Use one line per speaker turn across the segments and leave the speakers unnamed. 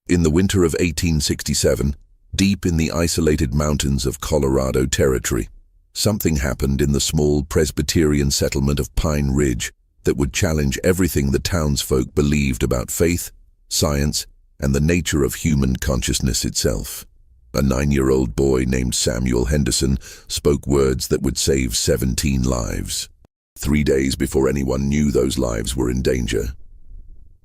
In the winter of 1867, deep in the isolated mountains of Colorado Territory, something happened in the small Presbyterian settlement of Pine Ridge that would challenge everything the townsfolk believed about faith, science, and the nature of human consciousness itself. A 9-year-old boy named Samuel Henderson spoke words that would save 17 lives. 3 days before anyone knew those lives were in danger.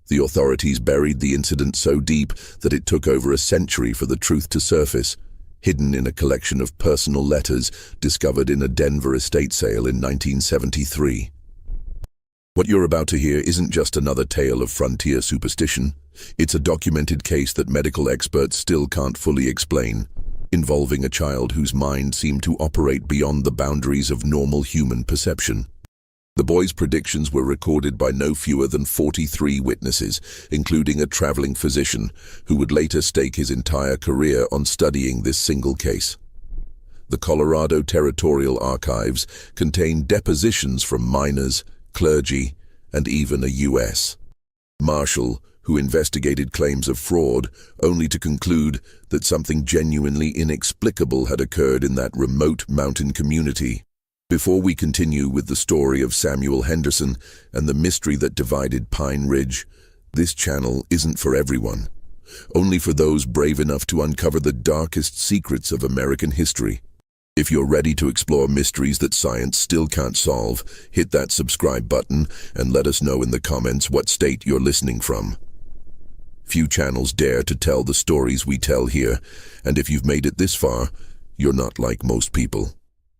The authorities buried the incident so deep that it took over a century for the truth to surface, hidden in a collection of personal letters discovered in a Denver estate sale in 1973. What you're about to hear isn't just another tale of frontier superstition. It's a documented case that medical experts still can't fully explain, involving a child whose mind seemed to operate beyond the boundaries of normal human perception. The boy's predictions were recorded by no fewer than 43 witnesses, including a traveling physician who would later stake his entire career on studying this single case. The Colorado Territorial Archives contain depositions from miners, clergy, and even a U.S. Marshal who investigated claims of fraud, only to conclude that something genuinely inexplicable had occurred in that remote mountain community. Before we continue with the story of Samuel Henderson and the mystery that divided Pine Ridge, this channel isn't for everyone. Only for those brave enough to uncover the darkest secrets of American history. If you're ready to explore mysteries that science still can't solve, hit that subscribe button and let us know in the comments what state you're listening from. Few channels dare to tell the stories we tell here, and if you've made it this far, you're not like most people.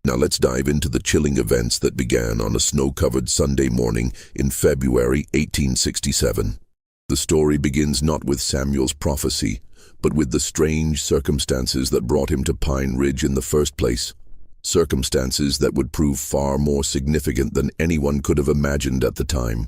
Now let's dive into the chilling events that began on a snow-covered Sunday morning in February 1867. The story begins not with Samuel's prophecy, but with the strange circumstances that brought him to Pine Ridge in the first place. Circumstances that would prove far more significant than anyone could have imagined at the time.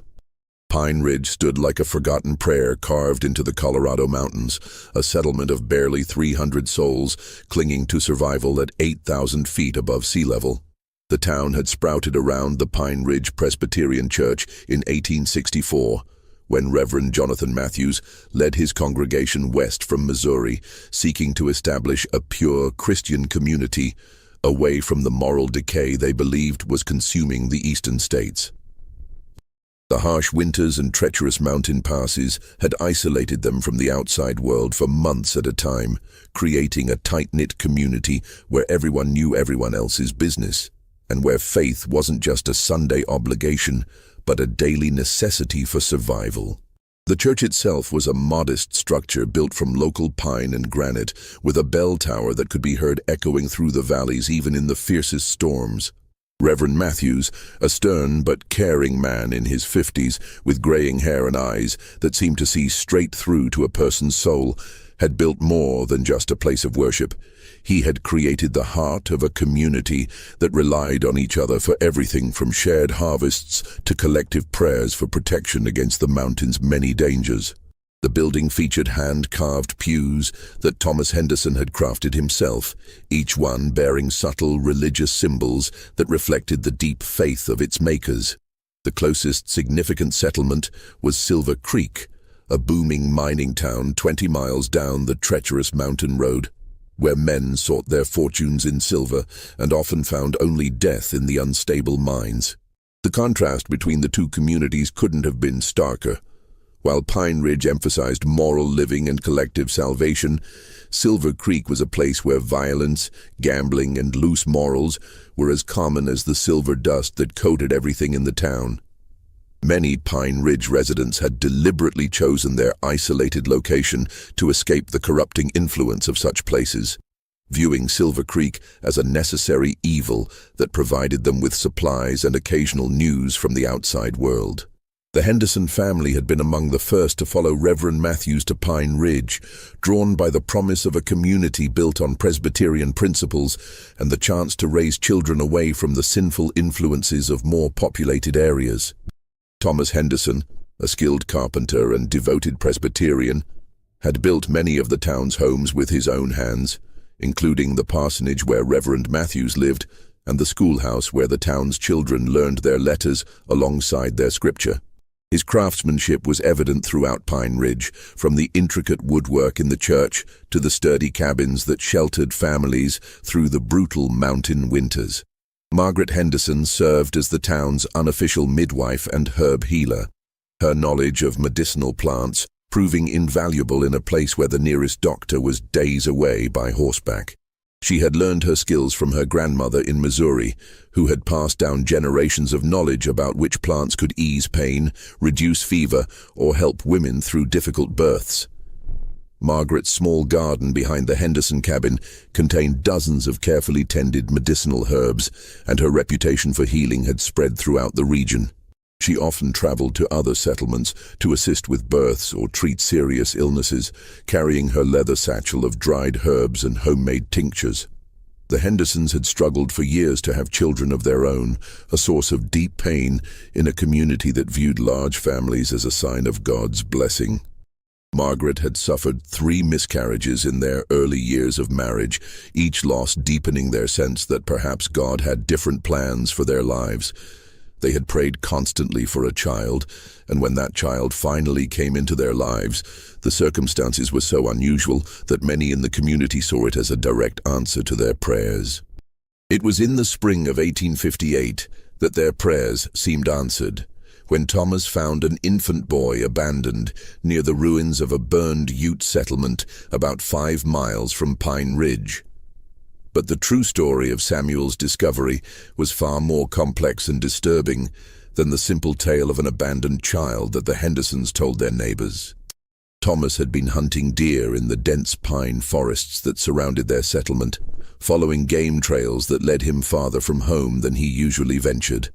Pine Ridge stood like a forgotten prayer carved into the Colorado mountains, a settlement of barely 300 souls clinging to survival at 8,000 feet above sea level. The town had sprouted around the Pine Ridge Presbyterian Church in 1864, when Reverend Jonathan Matthews led his congregation west from Missouri, seeking to establish a pure Christian community away from the moral decay they believed was consuming the eastern states. The harsh winters and treacherous mountain passes had isolated them from the outside world for months at a time, creating a tight-knit community where everyone knew everyone else's business, and where faith wasn't just a Sunday obligation, but a daily necessity for survival. The church itself was a modest structure built from local pine and granite, with a bell tower that could be heard echoing through the valleys even in the fiercest storms. Reverend Matthews, a stern but caring man in his 50s, with graying hair and eyes that seemed to see straight through to a person's soul, had built more than just a place of worship. He had created the heart of a community that relied on each other for everything from shared harvests to collective prayers for protection against the mountain's many dangers. The building featured hand-carved pews that Thomas Henderson had crafted himself, each one bearing subtle religious symbols that reflected the deep faith of its makers. The closest significant settlement was Silver Creek, a booming mining town 20 miles down the treacherous mountain road, where men sought their fortunes in silver and often found only death in the unstable mines. The contrast between the two communities couldn't have been starker. While Pine Ridge emphasized moral living and collective salvation, Silver Creek was a place where violence, gambling, and loose morals were as common as the silver dust that coated everything in the town. Many Pine Ridge residents had deliberately chosen their isolated location to escape the corrupting influence of such places, viewing Silver Creek as a necessary evil that provided them with supplies and occasional news from the outside world. The Henderson family had been among the first to follow Reverend Matthews to Pine Ridge, drawn by the promise of a community built on Presbyterian principles and the chance to raise children away from the sinful influences of more populated areas. Thomas Henderson, a skilled carpenter and devoted Presbyterian, had built many of the town's homes with his own hands, including the parsonage where Reverend Matthews lived and the schoolhouse where the town's children learned their letters alongside their scripture. His craftsmanship was evident throughout Pine Ridge, from the intricate woodwork in the church to the sturdy cabins that sheltered families through the brutal mountain winters. Margaret Henderson served as the town's unofficial midwife and herb healer, her knowledge of medicinal plants proving invaluable in a place where the nearest doctor was days away by horseback. She had learned her skills from her grandmother in Missouri, who had passed down generations of knowledge about which plants could ease pain, reduce fever, or help women through difficult births. Margaret's small garden behind the Henderson cabin contained dozens of carefully tended medicinal herbs, and her reputation for healing had spread throughout the region. She often traveled to other settlements to assist with births or treat serious illnesses, carrying her leather satchel of dried herbs and homemade tinctures. The Hendersons had struggled for years to have children of their own, a source of deep pain in a community that viewed large families as a sign of God's blessing. Margaret had suffered 3 miscarriages in their early years of marriage, each loss deepening their sense that perhaps God had different plans for their lives. They had prayed constantly for a child, and when that child finally came into their lives, the circumstances were so unusual that many in the community saw it as a direct answer to their prayers. It was in the spring of 1858 that their prayers seemed answered, when Thomas found an infant boy abandoned near the ruins of a burned Ute settlement about 5 miles from Pine Ridge. But the true story of Samuel's discovery was far more complex and disturbing than the simple tale of an abandoned child that the Hendersons told their neighbors. Thomas had been hunting deer in the dense pine forests that surrounded their settlement, following game trails that led him farther from home than he usually ventured.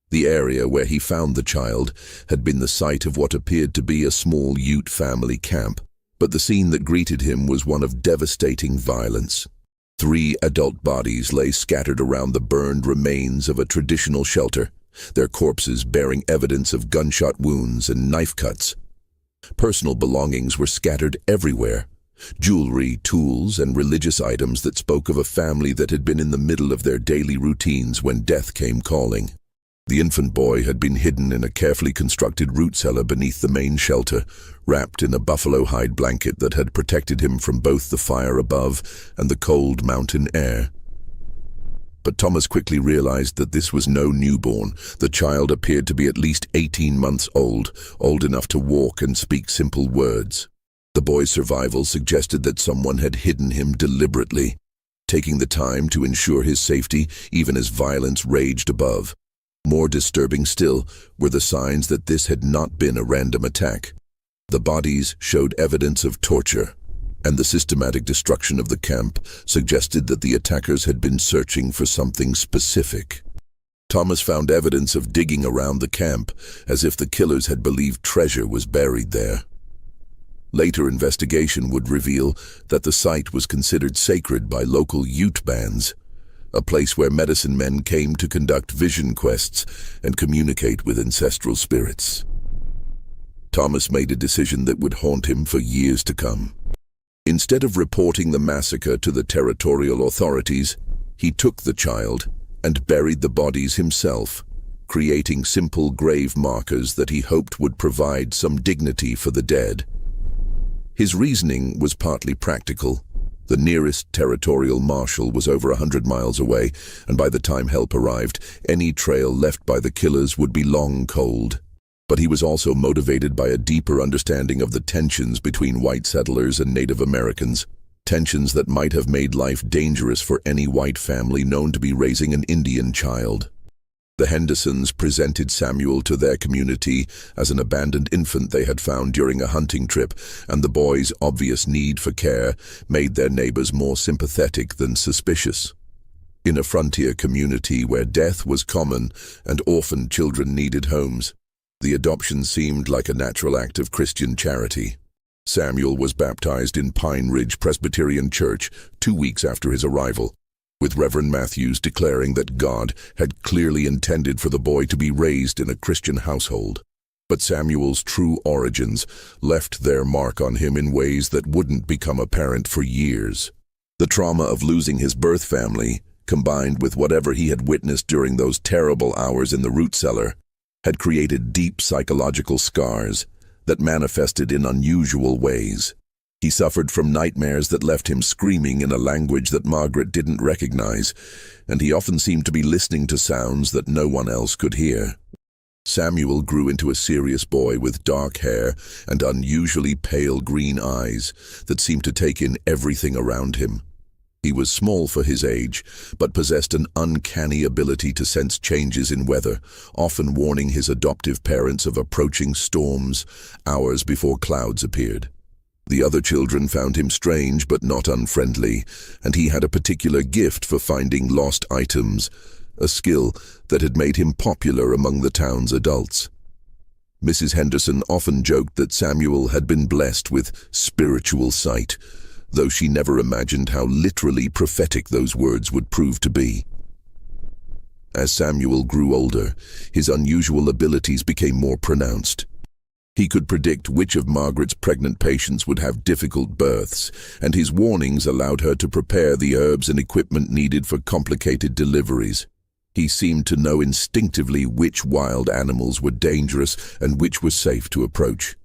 The area where he found the child had been the site of what appeared to be a small Ute family camp, but the scene that greeted him was one of devastating violence. 3 adult bodies lay scattered around the burned remains of a traditional shelter, their corpses bearing evidence of gunshot wounds and knife cuts. Personal belongings were scattered everywhere, jewelry, tools, and religious items that spoke of a family that had been in the middle of their daily routines when death came calling. The infant boy had been hidden in a carefully constructed root cellar beneath the main shelter, wrapped in a buffalo hide blanket that had protected him from both the fire above and the cold mountain air. But Thomas quickly realized that this was no newborn. The child appeared to be at least 18 months old enough to walk and speak simple words. The boy's survival suggested that someone had hidden him deliberately, taking the time to ensure his safety even as violence raged above. More disturbing still were the signs that this had not been a random attack. The bodies showed evidence of torture, and the systematic destruction of the camp suggested that the attackers had been searching for something specific. Thomas found evidence of digging around the camp, as if the killers had believed treasure was buried there. Later investigation would reveal that the site was considered sacred by local Ute bands, a place where medicine men came to conduct vision quests and communicate with ancestral spirits. Thomas made a decision that would haunt him for years to come. Instead of reporting the massacre to the territorial authorities, he took the child and buried the bodies himself, creating simple grave markers that he hoped would provide some dignity for the dead. His reasoning was partly practical. The nearest territorial marshal was over 100 miles away, and by the time help arrived, any trail left by the killers would be long cold. But he was also motivated by a deeper understanding of the tensions between white settlers and Native Americans, tensions that might have made life dangerous for any white family known to be raising an Indian child. The Hendersons presented Samuel to their community as an abandoned infant they had found during a hunting trip, and the boy's obvious need for care made their neighbors more sympathetic than suspicious. In a frontier community where death was common and orphaned children needed homes, the adoption seemed like a natural act of Christian charity. Samuel was baptized in Pine Ridge Presbyterian Church 2 weeks after his arrival, with Reverend Matthews declaring that God had clearly intended for the boy to be raised in a Christian household. But Samuel's true origins left their mark on him in ways that wouldn't become apparent for years. The trauma of losing his birth family, combined with whatever he had witnessed during those terrible hours in the root cellar, had created deep psychological scars that manifested in unusual ways. He suffered from nightmares that left him screaming in a language that Margaret didn't recognize, and he often seemed to be listening to sounds that no one else could hear. Samuel grew into a serious boy with dark hair and unusually pale green eyes that seemed to take in everything around him. He was small for his age, but possessed an uncanny ability to sense changes in weather, often warning his adoptive parents of approaching storms hours before clouds appeared. The other children found him strange but not unfriendly, and he had a particular gift for finding lost items, a skill that had made him popular among the town's adults. Mrs. Henderson often joked that Samuel had been blessed with spiritual sight, though she never imagined how literally prophetic those words would prove to be. As Samuel grew older, his unusual abilities became more pronounced. He could predict which of Margaret's pregnant patients would have difficult births, and his warnings allowed her to prepare the herbs and equipment needed for complicated deliveries. He seemed to know instinctively which wild animals were dangerous and which were safe to approach,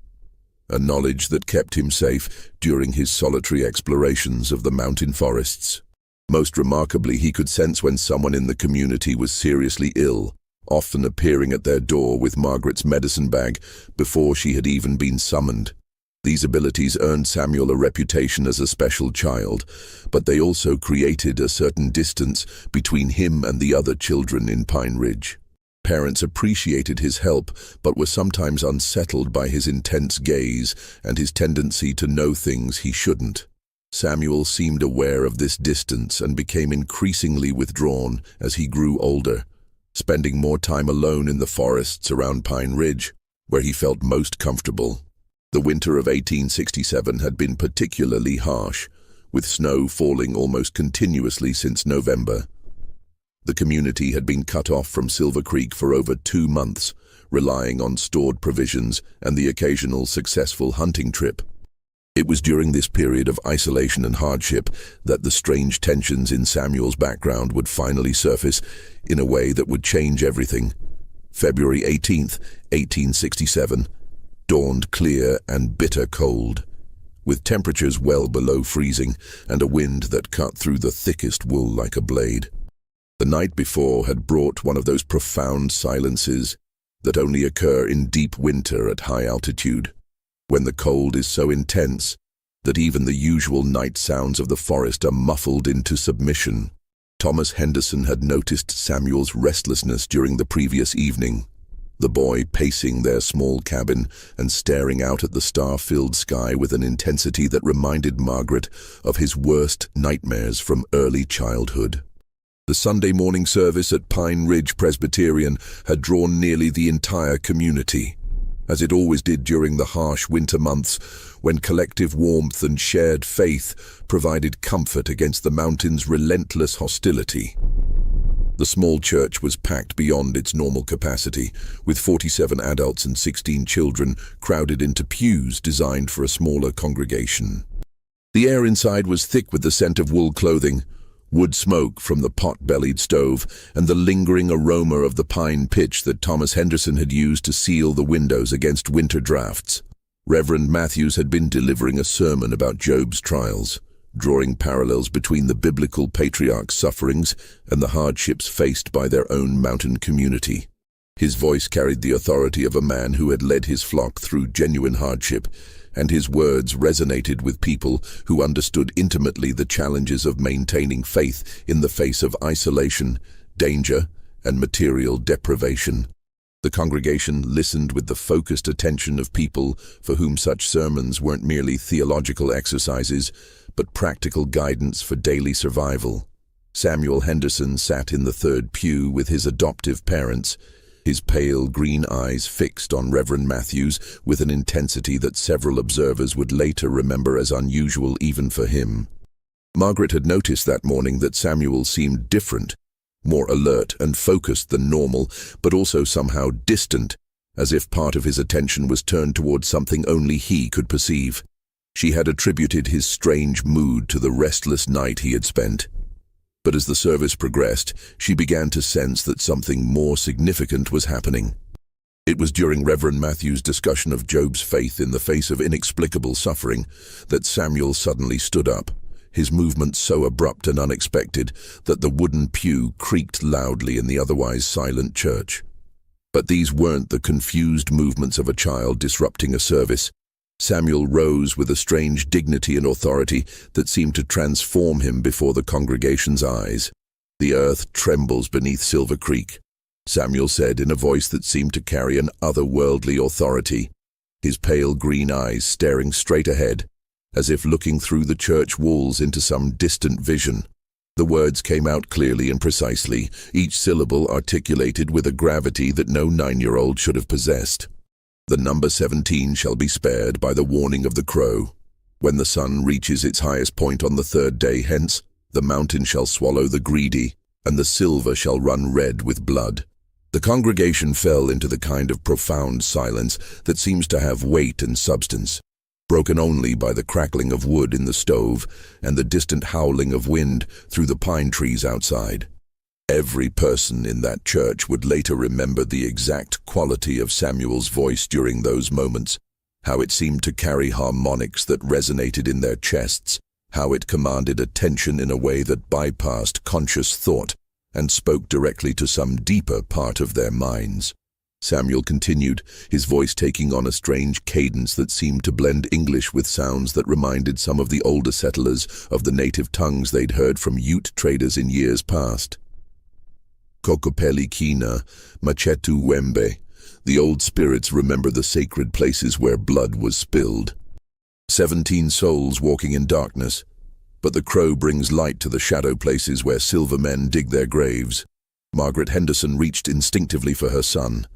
a knowledge that kept him safe during his solitary explorations of the mountain forests. Most remarkably, he could sense when someone in the community was seriously ill, often appearing at their door with Margaret's medicine bag before she had even been summoned. These abilities earned Samuel a reputation as a special child, but they also created a certain distance between him and the other children in Pine Ridge. Parents appreciated his help, but were sometimes unsettled by his intense gaze and his tendency to know things he shouldn't. Samuel seemed aware of this distance and became increasingly withdrawn as he grew older, spending more time alone in the forests around Pine Ridge, where he felt most comfortable. The winter of 1867 had been particularly harsh, with snow falling almost continuously since November. The community had been cut off from Silver Creek for over 2 months, relying on stored provisions and the occasional successful hunting trip. It was during this period of isolation and hardship that the strange tensions in Samuel's background would finally surface in a way that would change everything. February 18th, 1867, dawned clear and bitter cold, with temperatures well below freezing and a wind that cut through the thickest wool like a blade. The night before had brought one of those profound silences that only occur in deep winter at high altitude, when the cold is so intense that even the usual night sounds of the forest are muffled into submission. Thomas Henderson had noticed Samuel's restlessness during the previous evening, the boy pacing their small cabin and staring out at the star-filled sky with an intensity that reminded Margaret of his worst nightmares from early childhood. The Sunday morning service at Pine Ridge Presbyterian had drawn nearly the entire community, as it always did during the harsh winter months when collective warmth and shared faith provided comfort against the mountain's relentless hostility. The small church was packed beyond its normal capacity, with 47 adults and 16 children crowded into pews designed for a smaller congregation. The air inside was thick with the scent of wool clothing, wood smoke from the pot-bellied stove, and the lingering aroma of the pine pitch that Thomas Henderson had used to seal the windows against winter drafts. Reverend Matthews had been delivering a sermon about Job's trials, drawing parallels between the biblical patriarch's sufferings and the hardships faced by their own mountain community. His voice carried the authority of a man who had led his flock through genuine hardship, and his words resonated with people who understood intimately the challenges of maintaining faith in the face of isolation, danger, and material deprivation. The congregation listened with the focused attention of people for whom such sermons weren't merely theological exercises, but practical guidance for daily survival. Samuel Henderson sat in the third pew with his adoptive parents, his pale green eyes fixed on Reverend Matthews with an intensity that several observers would later remember as unusual even for him. Margaret had noticed that morning that Samuel seemed different, more alert and focused than normal, but also somehow distant, as if part of his attention was turned towards something only he could perceive. She had attributed his strange mood to the restless night he had spent. But as the service progressed, she began to sense that something more significant was happening. It was during Reverend Matthew's discussion of Job's faith in the face of inexplicable suffering that Samuel suddenly stood up, his movement so abrupt and unexpected that the wooden pew creaked loudly in the otherwise silent church. But these weren't the confused movements of a child disrupting a service. Samuel rose with a strange dignity and authority that seemed to transform him before the congregation's eyes. "The earth trembles beneath Silver Creek," Samuel said in a voice that seemed to carry an otherworldly authority, his pale green eyes staring straight ahead, as if looking through the church walls into some distant vision. The words came out clearly and precisely, each syllable articulated with a gravity that no 9-year-old should have possessed. "The number 17 shall be spared by the warning of the crow. When the sun reaches its highest point on the 3rd day hence, the mountain shall swallow the greedy, and the silver shall run red with blood." The congregation fell into the kind of profound silence that seems to have weight and substance, broken only by the crackling of wood in the stove and the distant howling of wind through the pine trees outside. Every person in that church would later remember the exact quality of Samuel's voice during those moments, how it seemed to carry harmonics that resonated in their chests, how it commanded attention in a way that bypassed conscious thought and spoke directly to some deeper part of their minds. Samuel continued, his voice taking on a strange cadence that seemed to blend English with sounds that reminded some of the older settlers of the native tongues they'd heard from Ute traders in years past. "Kokopeli Kina, Machetu Wembe." The old spirits remember the sacred places where blood was spilled. 17 souls walking in darkness, but the crow brings light to the shadow places where silver men dig their graves. Margaret Henderson reached instinctively for her son,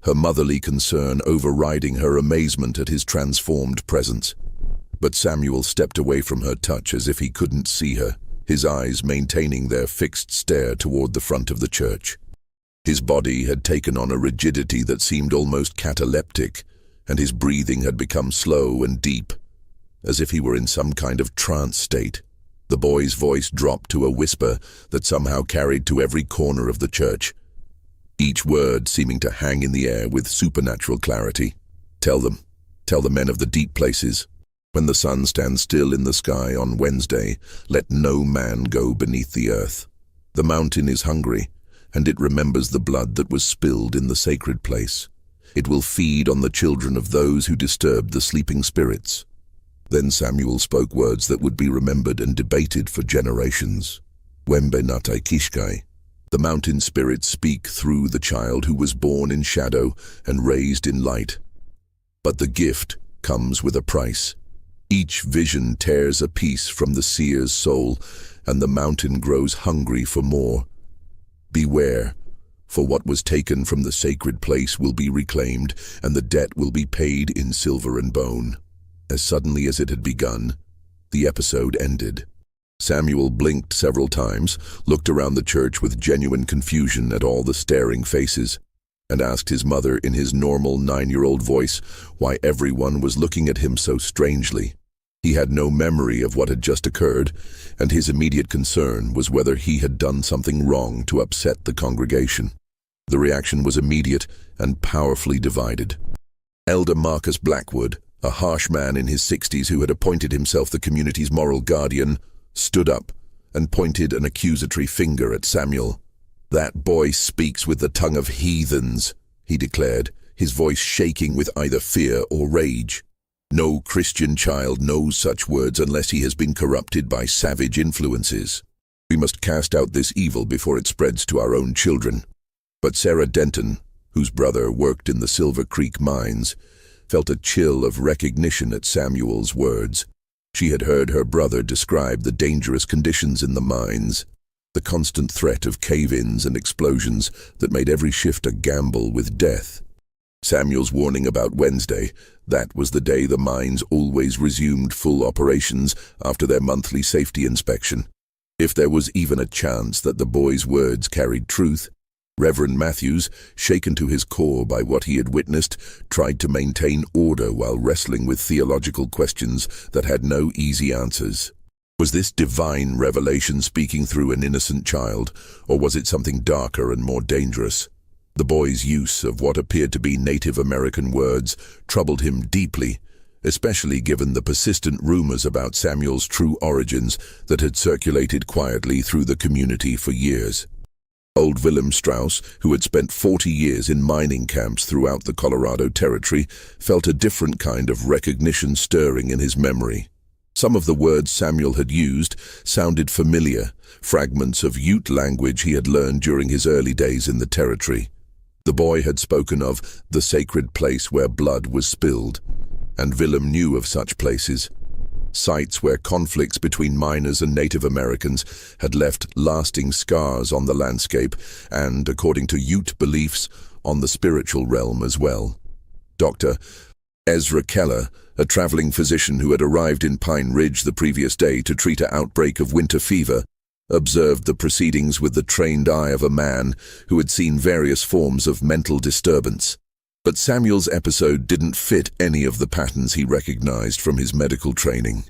her motherly concern overriding her amazement at his transformed presence. But Samuel stepped away from her touch as if he couldn't see her, his eyes maintaining their fixed stare toward the front of the church. His body had taken on a rigidity that seemed almost cataleptic, and his breathing had become slow and deep, as if he were in some kind of trance state. The boy's voice dropped to a whisper that somehow carried to every corner of the church, each word seeming to hang in the air with supernatural clarity. Tell the men of the deep places, when the sun stands still in the sky on Wednesday, let no man go beneath the earth. The mountain is hungry, and it remembers the blood that was spilled in the sacred place. It will feed on the children of those who disturbed the sleeping spirits." Then Samuel spoke words that would be remembered and debated for generations. "Wembe natai kishkai." The mountain spirits speak through the child who was born in shadow and raised in light. But the gift comes with a price. Each vision tears a piece from the seer's soul, and the mountain grows hungry for more. Beware, for what was taken from the sacred place will be reclaimed, and the debt will be paid in silver and bone. As suddenly as it had begun, the episode ended. Samuel blinked several times, looked around the church with genuine confusion at all the staring faces, and asked his mother in his normal 9-year-old voice why everyone was looking at him so strangely. He had no memory of what had just occurred, and his immediate concern was whether he had done something wrong to upset the congregation. The reaction was immediate and powerfully divided. Elder Marcus Blackwood, a harsh man in his 60s who had appointed himself the community's moral guardian, stood up and pointed an accusatory finger at Samuel. "That boy speaks with the tongue of heathens," he declared, his voice shaking with either fear or rage. "No Christian child knows such words unless he has been corrupted by savage influences. We must cast out this evil before it spreads to our own children." But Sarah Denton, whose brother worked in the Silver Creek mines, felt a chill of recognition at Samuel's words. She had heard her brother describe the dangerous conditions in the mines, the constant threat of cave-ins and explosions that made every shift a gamble with death. Samuel's warning about Wednesday, that was the day the mines always resumed full operations after their monthly safety inspection. If there was even a chance that the boy's words carried truth, Reverend Matthews, shaken to his core by what he had witnessed, tried to maintain order while wrestling with theological questions that had no easy answers. Was this divine revelation speaking through an innocent child, or was it something darker and more dangerous? The boy's use of what appeared to be Native American words troubled him deeply, especially given the persistent rumors about Samuel's true origins that had circulated quietly through the community for years. Old Willem Strauss, who had spent 40 years in mining camps throughout the Colorado Territory, felt a different kind of recognition stirring in his memory. Some of the words Samuel had used sounded familiar, fragments of Ute language he had learned during his early days in the territory. The boy had spoken of the sacred place where blood was spilled, and Willem knew of such places. Sites where conflicts between miners and Native Americans had left lasting scars on the landscape and, according to Ute beliefs, on the spiritual realm as well. Dr. Ezra Keller, a traveling physician who had arrived in Pine Ridge the previous day to treat an outbreak of winter fever, observed the proceedings with the trained eye of a man who had seen various forms of mental disturbance. But Samuel's episode didn't fit any of the patterns he recognized from his medical training.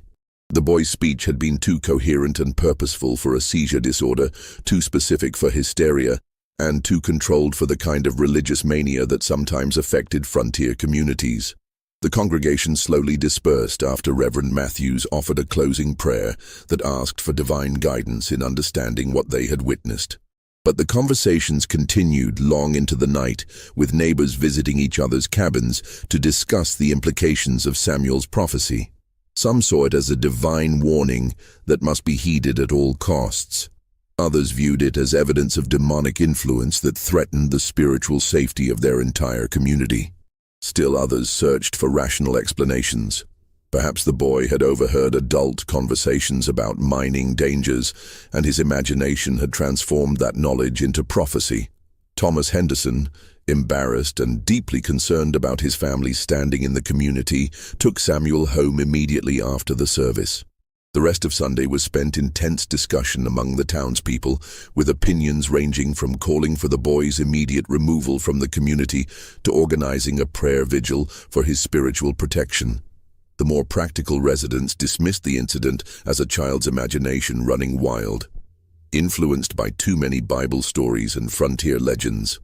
The boy's speech had been too coherent and purposeful for a seizure disorder, too specific for hysteria, and too controlled for the kind of religious mania that sometimes affected frontier communities. The congregation slowly dispersed after Reverend Matthews offered a closing prayer that asked for divine guidance in understanding what they had witnessed. But the conversations continued long into the night, with neighbors visiting each other's cabins to discuss the implications of Samuel's prophecy. Some saw it as a divine warning that must be heeded at all costs. Others viewed it as evidence of demonic influence that threatened the spiritual safety of their entire community. Still others searched for rational explanations. Perhaps the boy had overheard adult conversations about mining dangers, and his imagination had transformed that knowledge into prophecy. Thomas Henderson, embarrassed and deeply concerned about his family's standing in the community, took Samuel home immediately after the service. The rest of Sunday was spent in tense discussion among the townspeople, with opinions ranging from calling for the boy's immediate removal from the community to organizing a prayer vigil for his spiritual protection. The more practical residents dismissed the incident as a child's imagination running wild, influenced by too many Bible stories and frontier legends.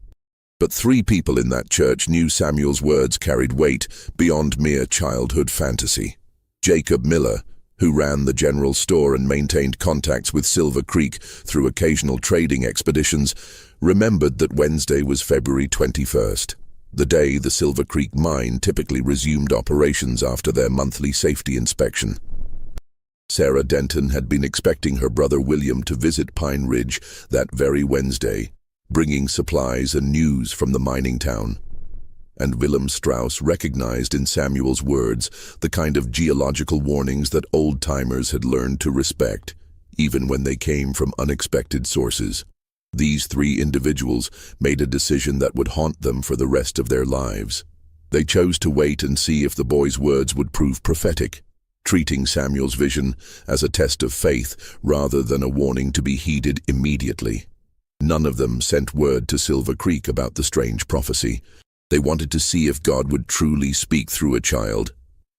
But 3 people in that church knew Samuel's words carried weight beyond mere childhood fantasy. Jacob Miller, who ran the general store and maintained contacts with Silver Creek through occasional trading expeditions, remembered that Wednesday was February 21st. The day the Silver Creek mine typically resumed operations after their monthly safety inspection. Sarah Denton had been expecting her brother William to visit Pine Ridge that very Wednesday, bringing supplies and news from the mining town. And Willem Strauss recognized in Samuel's words the kind of geological warnings that old-timers had learned to respect, even when they came from unexpected sources. These 3 individuals made a decision that would haunt them for the rest of their lives. They chose to wait and see if the boy's words would prove prophetic, treating Samuel's vision as a test of faith rather than a warning to be heeded immediately. None of them sent word to Silver Creek about the strange prophecy. They wanted to see if God would truly speak through a child,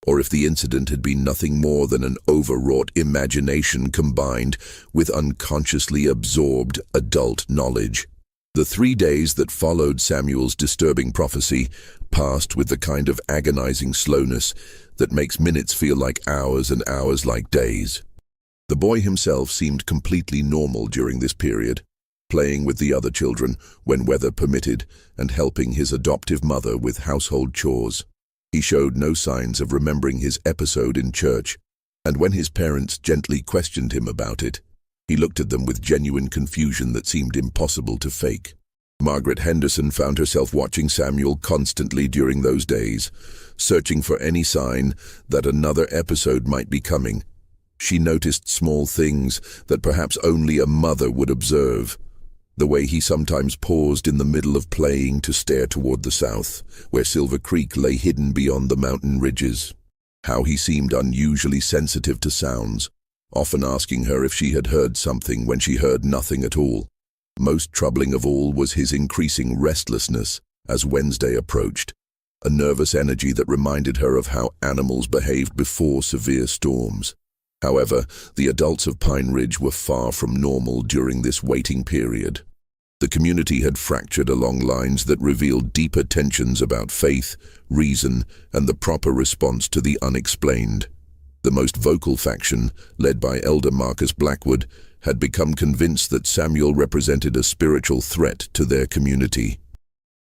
or if the incident had been nothing more than an overwrought imagination combined with unconsciously absorbed adult knowledge. The 3 days that followed Samuel's disturbing prophecy passed with the kind of agonizing slowness that makes minutes feel like hours and hours like days. The boy himself seemed completely normal during this period, playing with the other children when weather permitted and helping his adoptive mother with household chores. He showed no signs of remembering his episode in church, and when his parents gently questioned him about it, he looked at them with genuine confusion that seemed impossible to fake. Margaret Henderson found herself watching Samuel constantly during those days, searching for any sign that another episode might be coming. She noticed small things that perhaps only a mother would observe. The way he sometimes paused in the middle of playing to stare toward the south, where Silver Creek lay hidden beyond the mountain ridges. How he seemed unusually sensitive to sounds, often asking her if she had heard something when she heard nothing at all. Most troubling of all was his increasing restlessness as Wednesday approached, a nervous energy that reminded her of how animals behaved before severe storms. However, the adults of Pine Ridge were far from normal during this waiting period. The community had fractured along lines that revealed deeper tensions about faith, reason, and the proper response to the unexplained. The most vocal faction, led by Elder Marcus Blackwood, had become convinced that Samuel represented a spiritual threat to their community.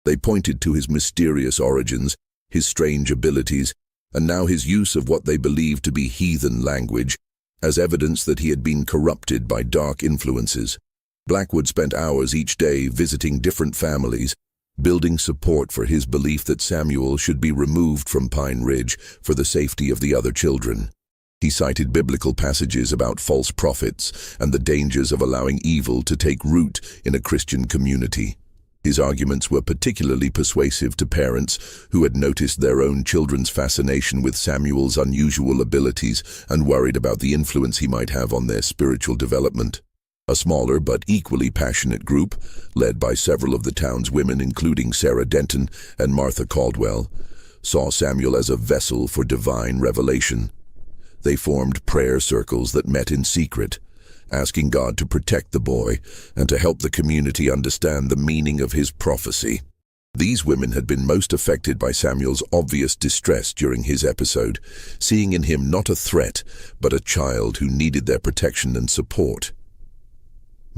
They pointed to his mysterious origins, his strange abilities, and now his use of what they believed to be heathen language, as evidence that he had been corrupted by dark influences. Blackwood spent hours each day visiting different families, building support for his belief that Samuel should be removed from Pine Ridge for the safety of the other children. He cited biblical passages about false prophets and the dangers of allowing evil to take root in a Christian community. His arguments were particularly persuasive to parents who had noticed their own children's fascination with Samuel's unusual abilities and worried about the influence he might have on their spiritual development. A smaller but equally passionate group, led by several of the town's women including Sarah Denton and Martha Caldwell, saw Samuel as a vessel for divine revelation. They formed prayer circles that met in secret, asking God to protect the boy and to help the community understand the meaning of his prophecy. These women had been most affected by Samuel's obvious distress during his episode, seeing in him not a threat, but a child who needed their protection and support.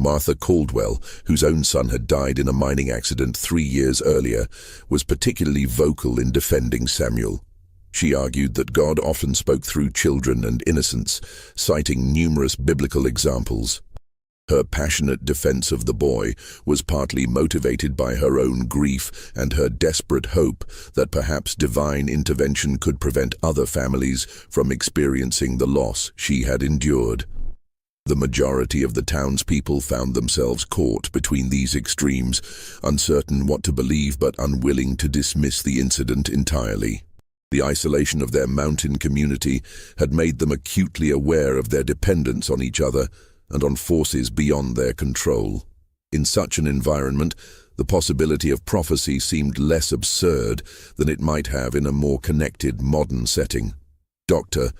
Martha Caldwell, whose own son had died in a mining accident 3 years earlier, was particularly vocal in defending Samuel. She argued that God often spoke through children and innocents, citing numerous biblical examples. Her passionate defense of the boy was partly motivated by her own grief and her desperate hope that perhaps divine intervention could prevent other families from experiencing the loss she had endured. The majority of the townspeople found themselves caught between these extremes, uncertain what to believe but unwilling to dismiss the incident entirely. The isolation of their mountain community had made them acutely aware of their dependence on each other and on forces beyond their control. In such an environment, the possibility of prophecy seemed less absurd than it might have in a more connected modern setting. Dr.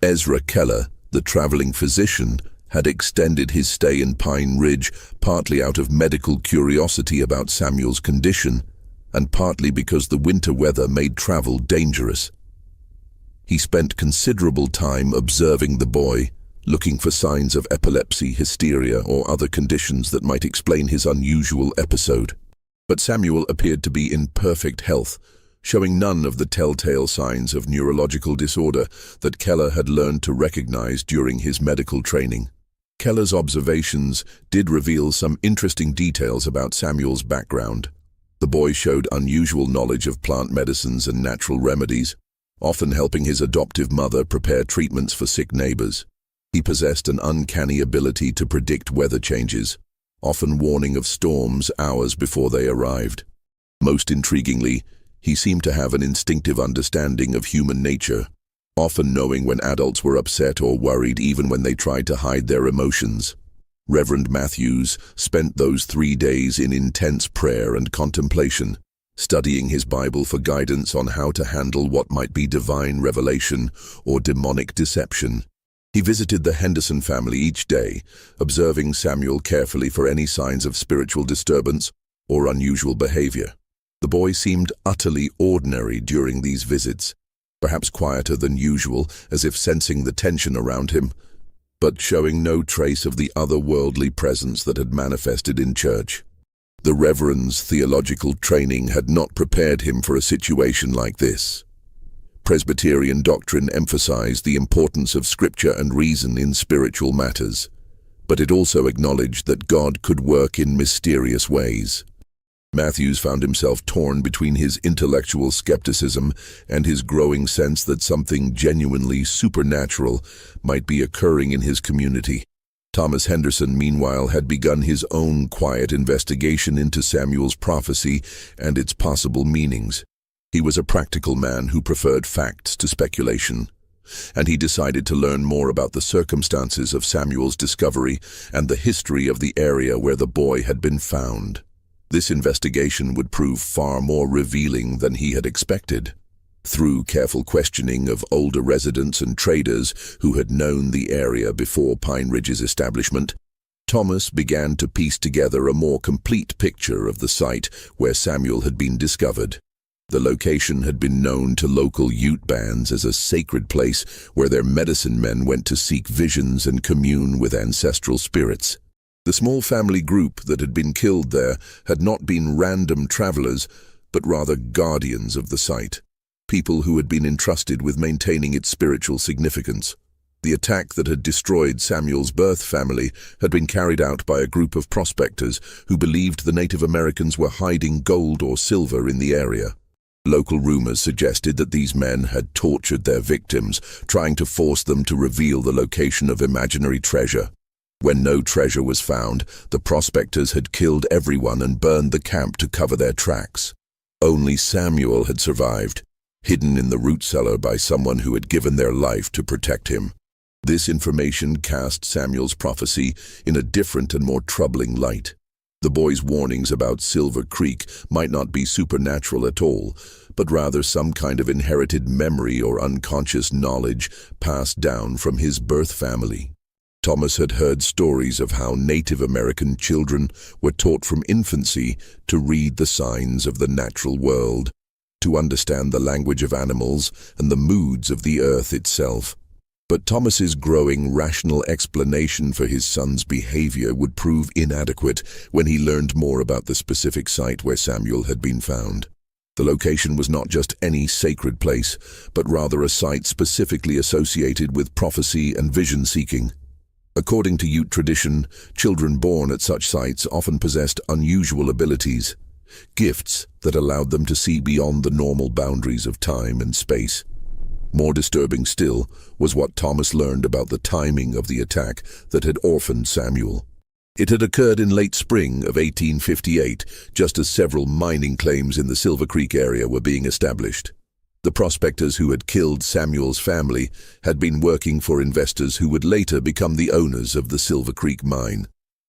Ezra Keller, the traveling physician, had extended his stay in Pine Ridge partly out of medical curiosity about Samuel's condition, and partly because the winter weather made travel dangerous. He spent considerable time observing the boy, looking for signs of epilepsy, hysteria, or other conditions that might explain his unusual episode. But Samuel appeared to be in perfect health, showing none of the telltale signs of neurological disorder that Keller had learned to recognize during his medical training. Keller's observations did reveal some interesting details about Samuel's background. The boy showed unusual knowledge of plant medicines and natural remedies, often helping his adoptive mother prepare treatments for sick neighbors. He possessed an uncanny ability to predict weather changes, often warning of storms hours before they arrived. Most intriguingly, he seemed to have an instinctive understanding of human nature, often knowing when adults were upset or worried even when they tried to hide their emotions. Reverend Matthews spent those 3 days in intense prayer and contemplation, studying his Bible for guidance on how to handle what might be divine revelation or demonic deception. He visited the Henderson family each day, observing Samuel carefully for any signs of spiritual disturbance or unusual behavior. The boy seemed utterly ordinary during these visits, perhaps quieter than usual, as if sensing the tension around him, but showing no trace of the otherworldly presence that had manifested in church. The Reverend's theological training had not prepared him for a situation like this. Presbyterian doctrine emphasized the importance of Scripture and reason in spiritual matters, but it also acknowledged that God could work in mysterious ways. Matthews found himself torn between his intellectual skepticism and his growing sense that something genuinely supernatural might be occurring in his community. Thomas Henderson, meanwhile, had begun his own quiet investigation into Samuel's prophecy and its possible meanings. He was a practical man who preferred facts to speculation, and he decided to learn more about the circumstances of Samuel's discovery and the history of the area where the boy had been found. This investigation would prove far more revealing than he had expected. Through careful questioning of older residents and traders who had known the area before Pine Ridge's establishment, Thomas began to piece together a more complete picture of the site where Samuel had been discovered. The location had been known to local Ute bands as a sacred place where their medicine men went to seek visions and commune with ancestral spirits. The small family group that had been killed there had not been random travelers, but rather guardians of the site, people who had been entrusted with maintaining its spiritual significance. The attack that had destroyed Samuel's birth family had been carried out by a group of prospectors who believed the Native Americans were hiding gold or silver in the area. Local rumors suggested that these men had tortured their victims, trying to force them to reveal the location of imaginary treasure. When no treasure was found, the prospectors had killed everyone and burned the camp to cover their tracks. Only Samuel had survived, hidden in the root cellar by someone who had given their life to protect him. This information cast Samuel's prophecy in a different and more troubling light. The boy's warnings about Silver Creek might not be supernatural at all, but rather some kind of inherited memory or unconscious knowledge passed down from his birth family. Thomas had heard stories of how Native American children were taught from infancy to read the signs of the natural world, to understand the language of animals and the moods of the earth itself. But Thomas's growing rational explanation for his son's behavior would prove inadequate when he learned more about the specific site where Samuel had been found. The location was not just any sacred place, but rather a site specifically associated with prophecy and vision-seeking. According to Ute tradition, children born at such sites often possessed unusual abilities, gifts that allowed them to see beyond the normal boundaries of time and space. More disturbing still was what Thomas learned about the timing of the attack that had orphaned Samuel. It had occurred in late spring of 1858, just as several mining claims in the Silver Creek area were being established. The prospectors who had killed Samuel's family had been working for investors who would later become the owners of the Silver Creek mine.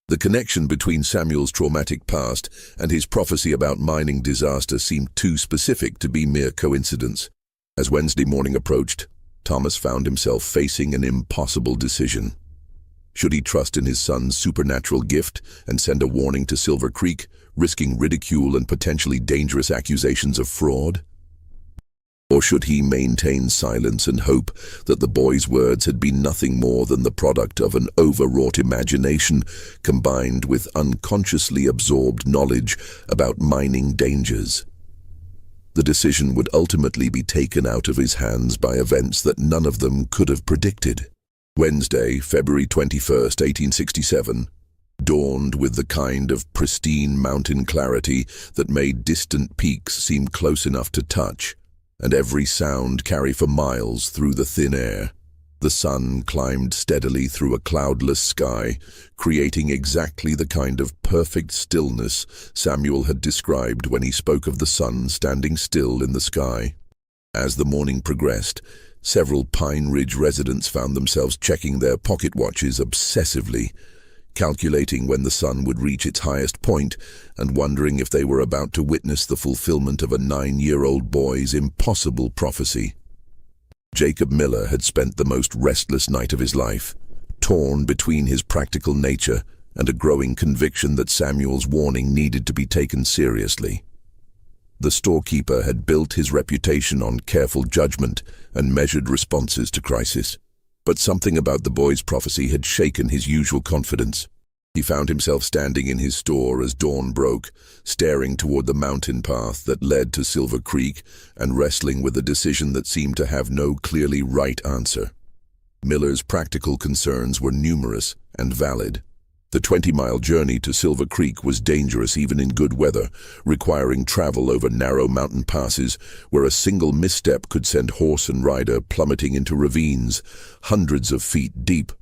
The connection between Samuel's traumatic past and his prophecy about mining disaster seemed too specific to be mere coincidence. As Wednesday morning approached, Thomas found himself facing an impossible decision. Should he trust in his son's supernatural gift and send a warning to Silver Creek, risking ridicule and potentially dangerous accusations of fraud? Or should he maintain silence and hope that the boy's words had been nothing more than the product of an overwrought imagination combined with unconsciously absorbed knowledge about mining dangers? The decision would ultimately be taken out of his hands by events that none of them could have predicted. Wednesday, February 21st, 1867, dawned with the kind of pristine mountain clarity that made distant peaks seem close enough to touch, and every sound carry for miles through the thin air. The sun climbed steadily through a cloudless sky, creating exactly the kind of perfect stillness Samuel had described when he spoke of the sun standing still in the sky. As the morning progressed, several Pine Ridge residents found themselves checking their pocket watches obsessively, calculating when the sun would reach its highest point and wondering if they were about to witness the fulfillment of a 9-year-old boy's impossible prophecy. Jacob Miller had spent the most restless night of his life, torn between his practical nature and a growing conviction that Samuel's warning needed to be taken seriously. The storekeeper had built his reputation on careful judgment and measured responses to crisis, but something about the boy's prophecy had shaken his usual confidence. He found himself standing in his store as dawn broke, staring toward the mountain path that led to Silver Creek and wrestling with a decision that seemed to have no clearly right answer. Miller's practical concerns were numerous and valid. The 20-mile journey to Silver Creek was dangerous even in good weather, requiring travel over narrow mountain passes where a single misstep could send horse and rider plummeting into ravines, hundreds of feet deep.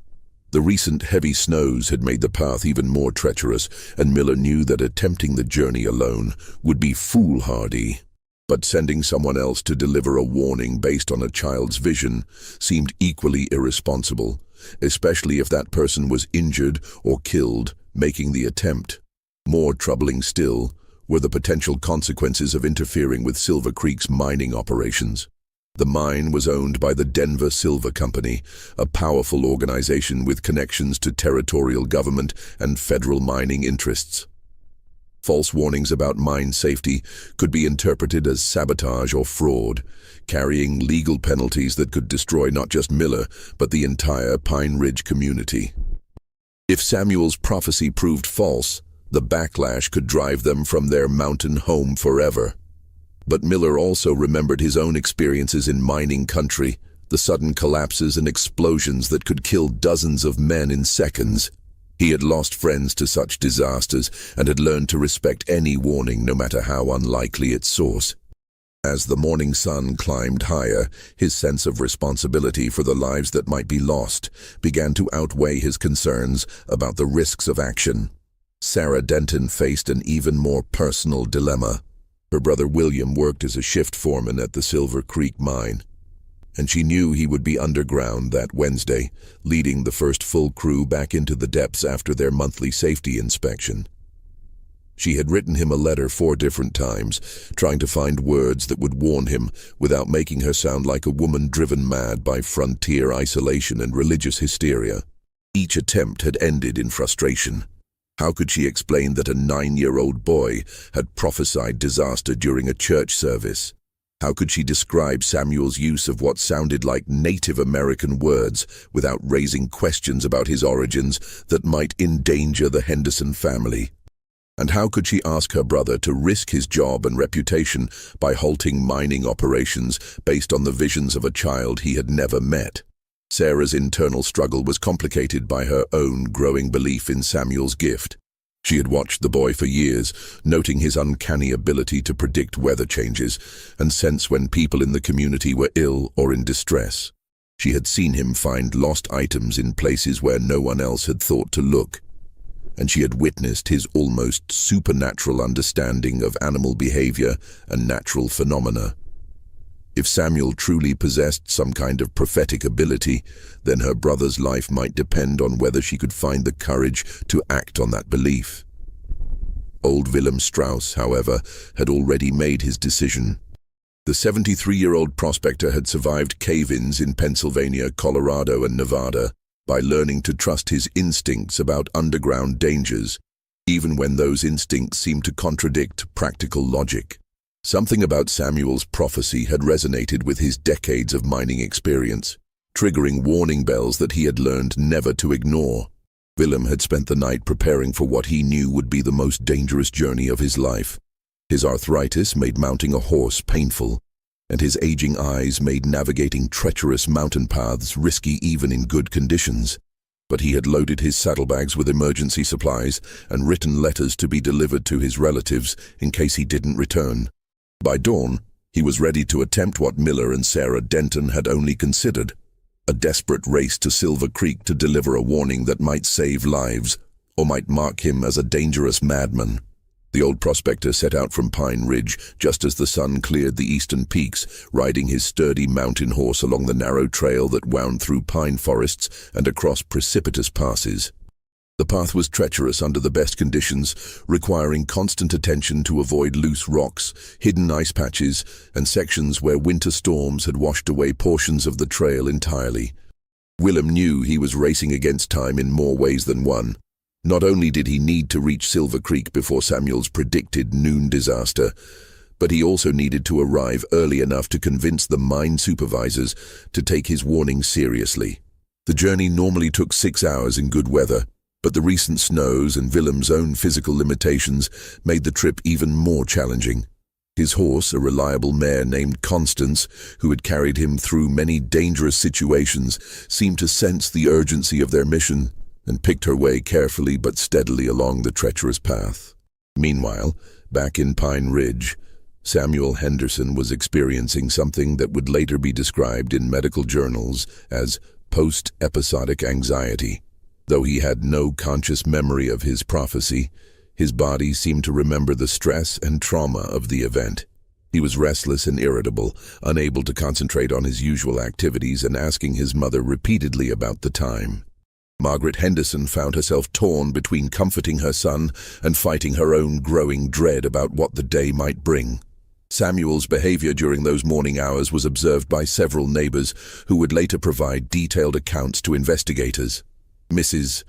The recent heavy snows had made the path even more treacherous, and Miller knew that attempting the journey alone would be foolhardy. But sending someone else to deliver a warning based on a child's vision seemed equally irresponsible, especially if that person was injured or killed making the attempt. More troubling still were the potential consequences of interfering with Silver Creek's mining operations. The mine was owned by the Denver Silver Company, a powerful organization with connections to territorial government and federal mining interests. False warnings about mine safety could be interpreted as sabotage or fraud, carrying legal penalties that could destroy not just Miller, but the entire Pine Ridge community. If Samuel's prophecy proved false, the backlash could drive them from their mountain home forever. But Miller also remembered his own experiences in mining country, the sudden collapses and explosions that could kill dozens of men in seconds. He had lost friends to such disasters and had learned to respect any warning, no matter how unlikely its source. As the morning sun climbed higher, his sense of responsibility for the lives that might be lost began to outweigh his concerns about the risks of action. Sarah Denton faced an even more personal dilemma. Her brother William worked as a shift foreman at the Silver Creek mine, and she knew he would be underground that Wednesday, leading the first full crew back into the depths after their monthly safety inspection. She had written him a letter 4 different times, trying to find words that would warn him without making her sound like a woman driven mad by frontier isolation and religious hysteria. Each attempt had ended in frustration. How could she explain that a 9-year-old boy had prophesied disaster during a church service? How could she describe Samuel's use of what sounded like Native American words without raising questions about his origins that might endanger the Henderson family? And how could she ask her brother to risk his job and reputation by halting mining operations based on the visions of a child he had never met? Sarah's internal struggle was complicated by her own growing belief in Samuel's gift. She had watched the boy for years, noting his uncanny ability to predict weather changes and sense when people in the community were ill or in distress. She had seen him find lost items in places where no one else had thought to look, and she had witnessed his almost supernatural understanding of animal behavior and natural phenomena. If Samuel truly possessed some kind of prophetic ability, then her brother's life might depend on whether she could find the courage to act on that belief. Old Willem Strauss, however, had already made his decision. The 73-year-old prospector had survived cave-ins in Pennsylvania, Colorado, and Nevada by learning to trust his instincts about underground dangers, even when those instincts seemed to contradict practical logic. Something about Samuel's prophecy had resonated with his decades of mining experience, triggering warning bells that he had learned never to ignore. Willem had spent the night preparing for what he knew would be the most dangerous journey of his life. His arthritis made mounting a horse painful, and his aging eyes made navigating treacherous mountain paths risky even in good conditions. But he had loaded his saddlebags with emergency supplies and written letters to be delivered to his relatives in case he didn't return. By dawn, he was ready to attempt what Miller and Sarah Denton had only considered, a desperate race to Silver Creek to deliver a warning that might save lives, or might mark him as a dangerous madman. The old prospector set out from Pine Ridge just as the sun cleared the eastern peaks, riding his sturdy mountain horse along the narrow trail that wound through pine forests and across precipitous passes. The path was treacherous under the best conditions, requiring constant attention to avoid loose rocks, hidden ice patches, and sections where winter storms had washed away portions of the trail entirely. Willem knew he was racing against time in more ways than one. Not only did he need to reach Silver Creek before Samuel's predicted noon disaster, but he also needed to arrive early enough to convince the mine supervisors to take his warning seriously. The journey normally took 6 hours in good weather, but the recent snows and Willem's own physical limitations made the trip even more challenging. His horse, a reliable mare named Constance, who had carried him through many dangerous situations, seemed to sense the urgency of their mission and picked her way carefully but steadily along the treacherous path. Meanwhile, back in Pine Ridge, Samuel Henderson was experiencing something that would later be described in medical journals as post-episodic anxiety. Though he had no conscious memory of his prophecy, his body seemed to remember the stress and trauma of the event. He was restless and irritable, unable to concentrate on his usual activities and asking his mother repeatedly about the time. Margaret Henderson found herself torn between comforting her son and fighting her own growing dread about what the day might bring. Samuel's behavior during those morning hours was observed by several neighbors who would later provide detailed accounts to investigators. Mrs.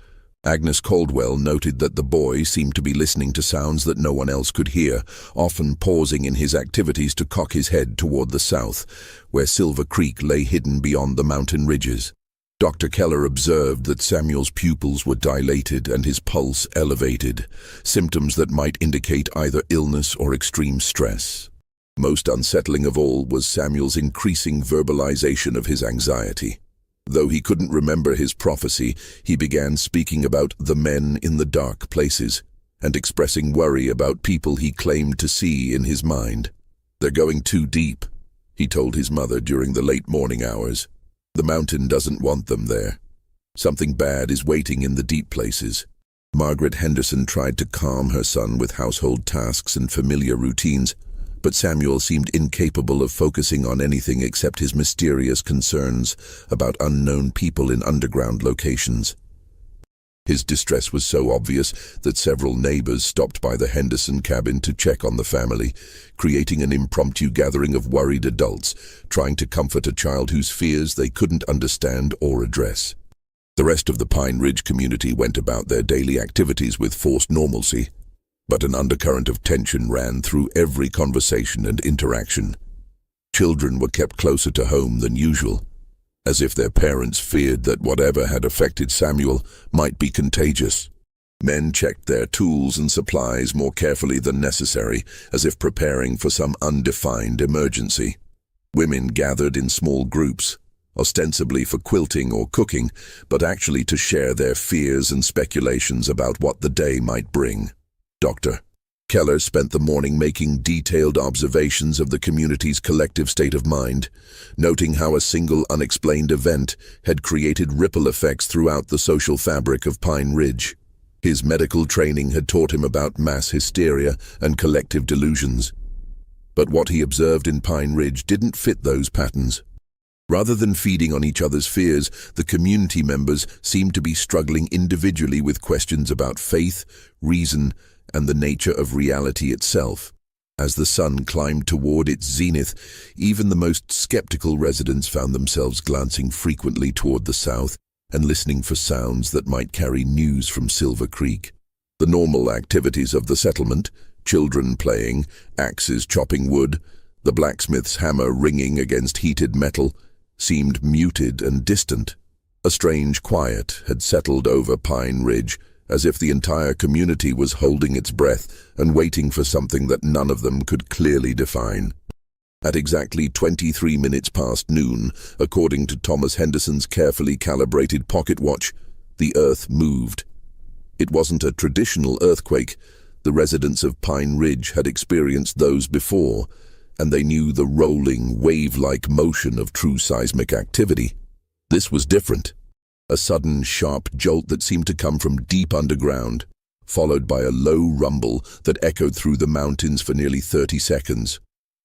Agnes Caldwell noted that the boy seemed to be listening to sounds that no one else could hear, often pausing in his activities to cock his head toward the south, where Silver Creek lay hidden beyond the mountain ridges. Dr. Keller observed that Samuel's pupils were dilated and his pulse elevated, symptoms that might indicate either illness or extreme stress. Most unsettling of all was Samuel's increasing verbalization of his anxiety. Though he couldn't remember his prophecy, he began speaking about the men in the dark places and expressing worry about people he claimed to see in his mind. "They're going too deep," he told his mother during the late morning hours. "The mountain doesn't want them there. Something bad is waiting in the deep places." Margaret Henderson tried to calm her son with household tasks and familiar routines, but Samuel seemed incapable of focusing on anything except his mysterious concerns about unknown people in underground locations. His distress was so obvious that several neighbors stopped by the Henderson cabin to check on the family, creating an impromptu gathering of worried adults, trying to comfort a child whose fears they couldn't understand or address. The rest of the Pine Ridge community went about their daily activities with forced normalcy, but an undercurrent of tension ran through every conversation and interaction. Children were kept closer to home than usual, as if their parents feared that whatever had affected Samuel might be contagious. Men checked their tools and supplies more carefully than necessary, as if preparing for some undefined emergency. Women gathered in small groups, ostensibly for quilting or cooking, but actually to share their fears and speculations about what the day might bring. Dr. Keller spent the morning making detailed observations of the community's collective state of mind, noting how a single unexplained event had created ripple effects throughout the social fabric of Pine Ridge. His medical training had taught him about mass hysteria and collective delusions. But what he observed in Pine Ridge didn't fit those patterns. Rather than feeding on each other's fears, the community members seemed to be struggling individually with questions about faith, reason, and the nature of reality itself. As the sun climbed toward its zenith, even the most skeptical residents found themselves glancing frequently toward the south and listening for sounds that might carry news from Silver Creek. The normal activities of the settlement, children playing, axes chopping wood, the blacksmith's hammer ringing against heated metal, seemed muted and distant. A strange quiet had settled over Pine Ridge, as if the entire community was holding its breath and waiting for something that none of them could clearly define. At exactly 23 minutes past noon, according to Thomas Henderson's carefully calibrated pocket watch, the earth moved. It wasn't a traditional earthquake. The residents of Pine Ridge had experienced those before, and they knew the rolling, wave-like motion of true seismic activity. This was different. A sudden, sharp jolt that seemed to come from deep underground, followed by a low rumble that echoed through the mountains for nearly 30 seconds.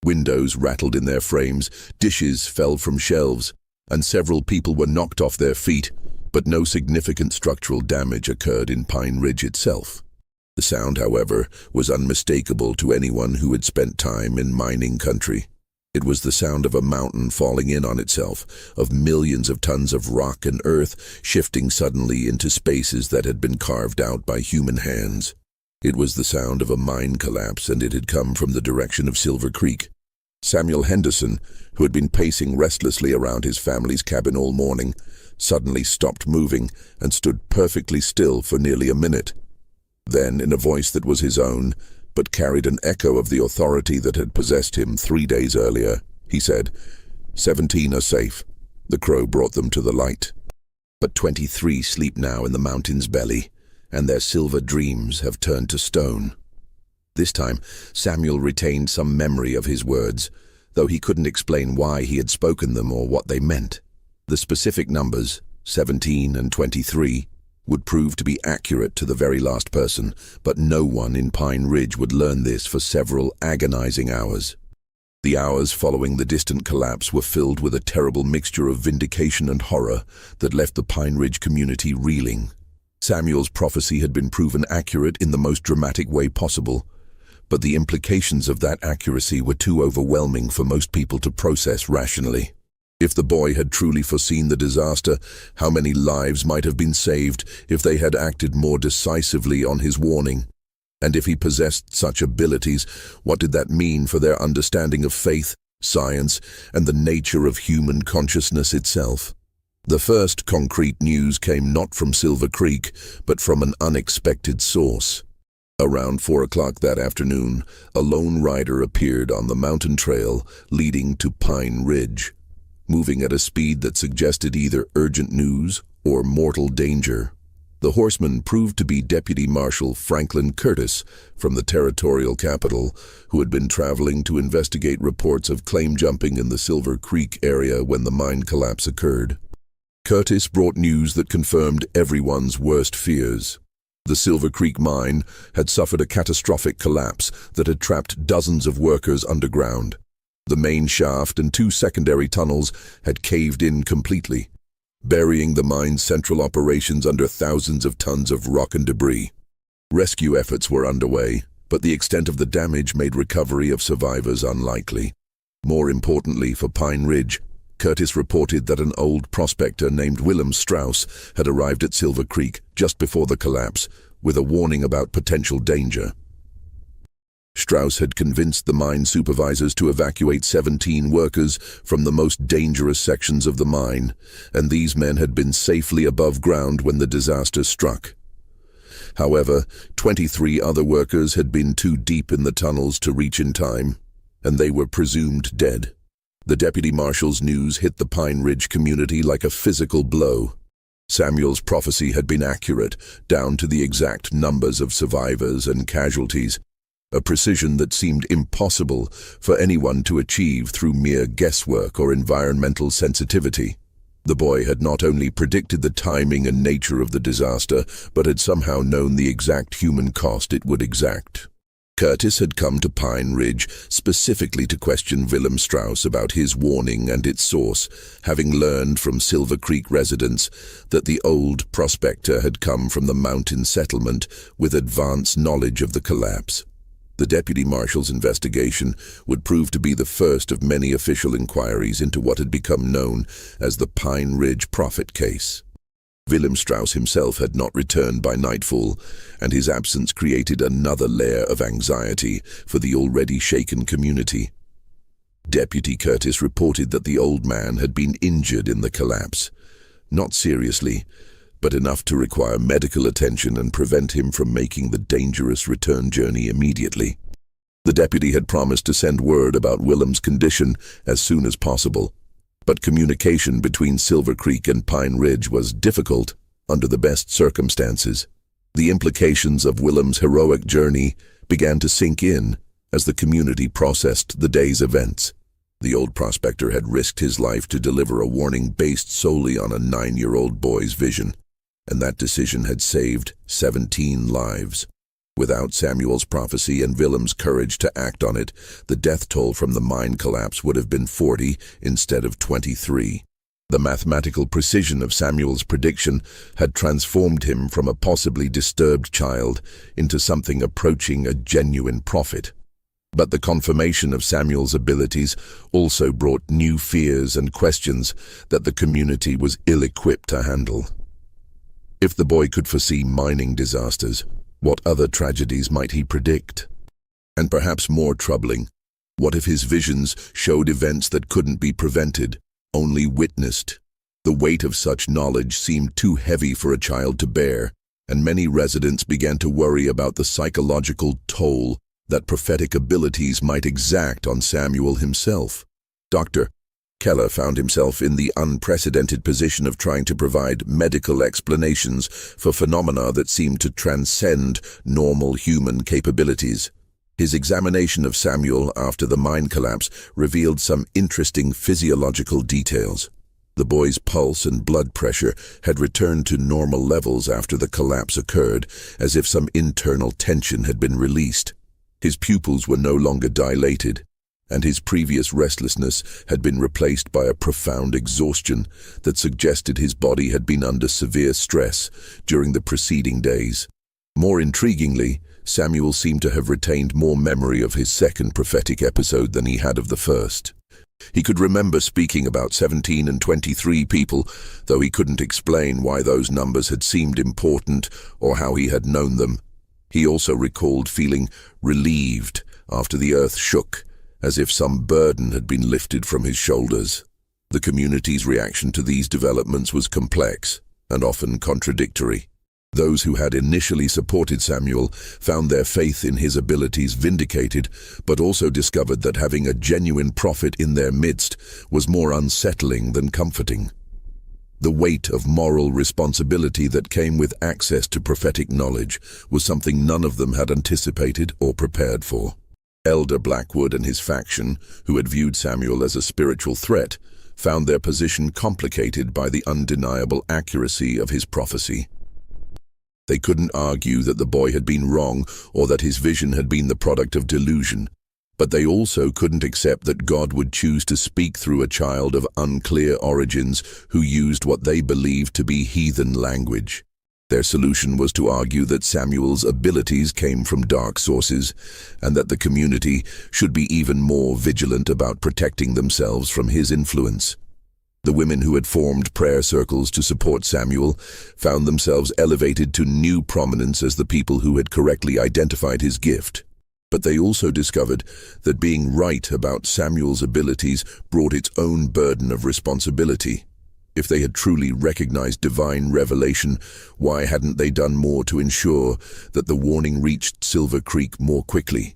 Windows rattled in their frames, dishes fell from shelves, and several people were knocked off their feet, but no significant structural damage occurred in Pine Ridge itself. The sound, however, was unmistakable to anyone who had spent time in mining country. It was the sound of a mountain falling in on itself, of millions of tons of rock and earth shifting suddenly into spaces that had been carved out by human hands. It was the sound of a mine collapse, and it had come from the direction of Silver Creek. Samuel Henderson, who had been pacing restlessly around his family's cabin all morning, suddenly stopped moving and stood perfectly still for nearly a minute. Then, in a voice that was his own, but carried an echo of the authority that had possessed him 3 days earlier, he said, 17 are safe. The crow brought them to the light. But 23 sleep now in the mountain's belly, and their silver dreams have turned to stone. This time, Samuel retained some memory of his words, though he couldn't explain why he had spoken them or what they meant. The specific numbers, 17 and 23, would prove to be accurate to the very last person, but no one in Pine Ridge would learn this for several agonizing hours. The hours following the distant collapse were filled with a terrible mixture of vindication and horror that left the Pine Ridge community reeling. Samuel's prophecy had been proven accurate in the most dramatic way possible, but the implications of that accuracy were too overwhelming for most people to process rationally. If the boy had truly foreseen the disaster, how many lives might have been saved if they had acted more decisively on his warning? And if he possessed such abilities, what did that mean for their understanding of faith, science, and the nature of human consciousness itself? The first concrete news came not from Silver Creek, but from an unexpected source. Around 4 o'clock that afternoon, a lone rider appeared on the mountain trail leading to Pine Ridge, moving at a speed that suggested either urgent news or mortal danger. The horseman proved to be Deputy Marshal Franklin Curtis from the territorial capital, who had been traveling to investigate reports of claim jumping in the Silver Creek area when the mine collapse occurred. Curtis brought news that confirmed everyone's worst fears. The Silver Creek mine had suffered a catastrophic collapse that had trapped dozens of workers underground. The main shaft and 2 secondary tunnels had caved in completely, burying the mine's central operations under thousands of tons of rock and debris. Rescue efforts were underway, but the extent of the damage made recovery of survivors unlikely. More importantly for Pine Ridge, Curtis reported that an old prospector named Willem Strauss had arrived at Silver Creek just before the collapse, with a warning about potential danger. Strauss had convinced the mine supervisors to evacuate 17 workers from the most dangerous sections of the mine, and these men had been safely above ground when the disaster struck. However, 23 other workers had been too deep in the tunnels to reach in time, and they were presumed dead. The deputy marshal's news hit the Pine Ridge community like a physical blow. Samuel's prophecy had been accurate, down to the exact numbers of survivors and casualties, a precision that seemed impossible for anyone to achieve through mere guesswork or environmental sensitivity. The boy had not only predicted the timing and nature of the disaster, but had somehow known the exact human cost it would exact. Curtis had come to Pine Ridge specifically to question Willem Strauss about his warning and its source, having learned from Silver Creek residents that the old prospector had come from the mountain settlement with advanced knowledge of the collapse. The deputy marshal's investigation would prove to be the first of many official inquiries into what had become known as the Pine Ridge Prophet case. Willem Strauss himself had not returned by nightfall, and his absence created another layer of anxiety for the already shaken community. Deputy Curtis reported that the old man had been injured in the collapse, not seriously, but enough to require medical attention and prevent him from making the dangerous return journey immediately. The deputy had promised to send word about Willem's condition as soon as possible, but communication between Silver Creek and Pine Ridge was difficult under the best circumstances. The implications of Willem's heroic journey began to sink in as the community processed the day's events. The old prospector had risked his life to deliver a warning based solely on a 9-year-old boy's vision, and that decision had saved 17 lives. Without Samuel's prophecy and Willem's courage to act on it, the death toll from the mine collapse would have been 40 instead of 23. The mathematical precision of Samuel's prediction had transformed him from a possibly disturbed child into something approaching a genuine prophet. But the confirmation of Samuel's abilities also brought new fears and questions that the community was ill-equipped to handle. If the boy could foresee mining disasters, what other tragedies might he predict? And perhaps more troubling, what if his visions showed events that couldn't be prevented, only witnessed? The weight of such knowledge seemed too heavy for a child to bear, and many residents began to worry about the psychological toll that prophetic abilities might exact on Samuel himself. Dr. Keller found himself in the unprecedented position of trying to provide medical explanations for phenomena that seemed to transcend normal human capabilities. His examination of Samuel after the mine collapse revealed some interesting physiological details. The boy's pulse and blood pressure had returned to normal levels after the collapse occurred, as if some internal tension had been released. His pupils were no longer dilated, and his previous restlessness had been replaced by a profound exhaustion that suggested his body had been under severe stress during the preceding days. More intriguingly, Samuel seemed to have retained more memory of his second prophetic episode than he had of the first. He could remember speaking about 17 and 23 people, though he couldn't explain why those numbers had seemed important or how he had known them. He also recalled feeling relieved after the earth shook, as if some burden had been lifted from his shoulders. The community's reaction to these developments was complex and often contradictory. Those who had initially supported Samuel found their faith in his abilities vindicated, but also discovered that having a genuine prophet in their midst was more unsettling than comforting. The weight of moral responsibility that came with access to prophetic knowledge was something none of them had anticipated or prepared for. Elder Blackwood and his faction, who had viewed Samuel as a spiritual threat, found their position complicated by the undeniable accuracy of his prophecy. They couldn't argue that the boy had been wrong or that his vision had been the product of delusion, but they also couldn't accept that God would choose to speak through a child of unclear origins who used what they believed to be heathen language. Their solution was to argue that Samuel's abilities came from dark sources and that the community should be even more vigilant about protecting themselves from his influence. The women who had formed prayer circles to support Samuel found themselves elevated to new prominence as the people who had correctly identified his gift. But they also discovered that being right about Samuel's abilities brought its own burden of responsibility. If they had truly recognized divine revelation, why hadn't they done more to ensure that the warning reached Silver Creek more quickly?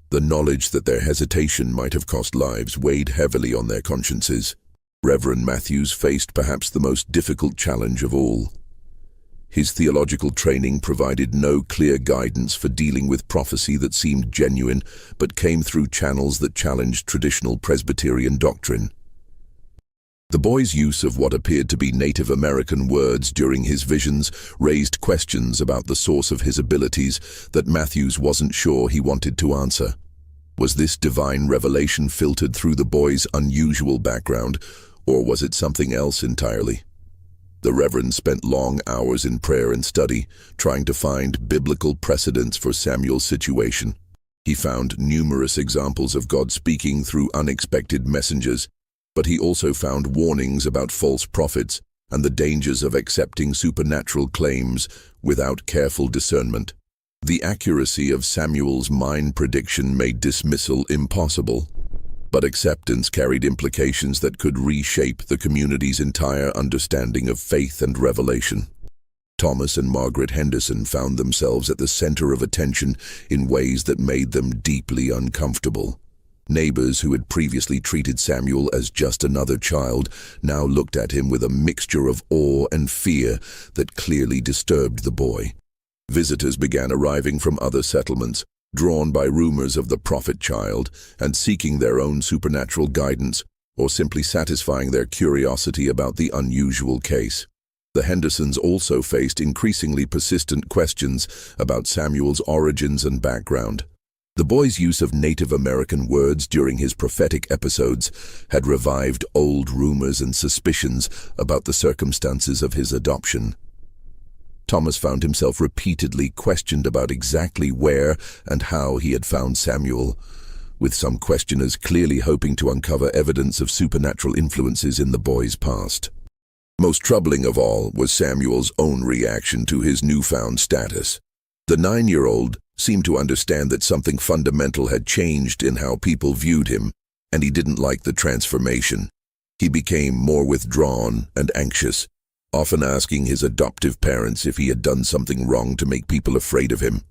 The knowledge that their hesitation might have cost lives weighed heavily on their consciences. Reverend Matthews faced perhaps the most difficult challenge of all. His theological training provided no clear guidance for dealing with prophecy that seemed genuine but came through channels that challenged traditional Presbyterian doctrine. The boy's use of what appeared to be Native American words during his visions raised questions about the source of his abilities that Matthews wasn't sure he wanted to answer. Was this divine revelation filtered through the boy's unusual background, or was it something else entirely? The Reverend spent long hours in prayer and study, trying to find biblical precedents for Samuel's situation. He found numerous examples of God speaking through unexpected messengers, but he also found warnings about false prophets and the dangers of accepting supernatural claims without careful discernment. The accuracy of Samuel's mind prediction made dismissal impossible, but acceptance carried implications that could reshape the community's entire understanding of faith and revelation. Thomas and Margaret Henderson found themselves at the center of attention in ways that made them deeply uncomfortable. Neighbors who had previously treated Samuel as just another child now looked at him with a mixture of awe and fear that clearly disturbed the boy. Visitors began arriving from other settlements, drawn by rumors of the prophet child and seeking their own supernatural guidance or simply satisfying their curiosity about the unusual case. The Hendersons also faced increasingly persistent questions about Samuel's origins and background. The boy's use of Native American words during his prophetic episodes had revived old rumors and suspicions about the circumstances of his adoption. Thomas found himself repeatedly questioned about exactly where and how he had found Samuel, with some questioners clearly hoping to uncover evidence of supernatural influences in the boy's past. Most troubling of all was Samuel's own reaction to his newfound status. The 9-year-old seemed to understand that something fundamental had changed in how people viewed him, and he didn't like the transformation. He became more withdrawn and anxious, often asking his adoptive parents if he had done something wrong to make people afraid of him.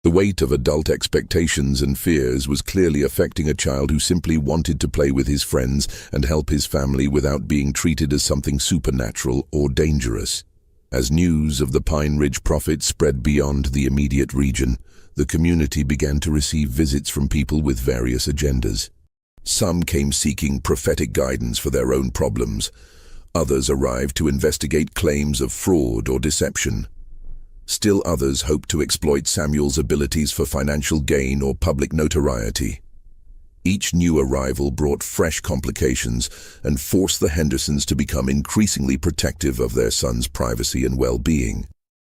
The weight of adult expectations and fears was clearly affecting a child who simply wanted to play with his friends and help his family without being treated as something supernatural or dangerous. As news of the Pine Ridge prophet spread beyond the immediate region, the community began to receive visits from people with various agendas. Some came seeking prophetic guidance for their own problems. Others arrived to investigate claims of fraud or deception. Still others hoped to exploit Samuel's abilities for financial gain or public notoriety. Each new arrival brought fresh complications and forced the Hendersons to become increasingly protective of their son's privacy and well-being.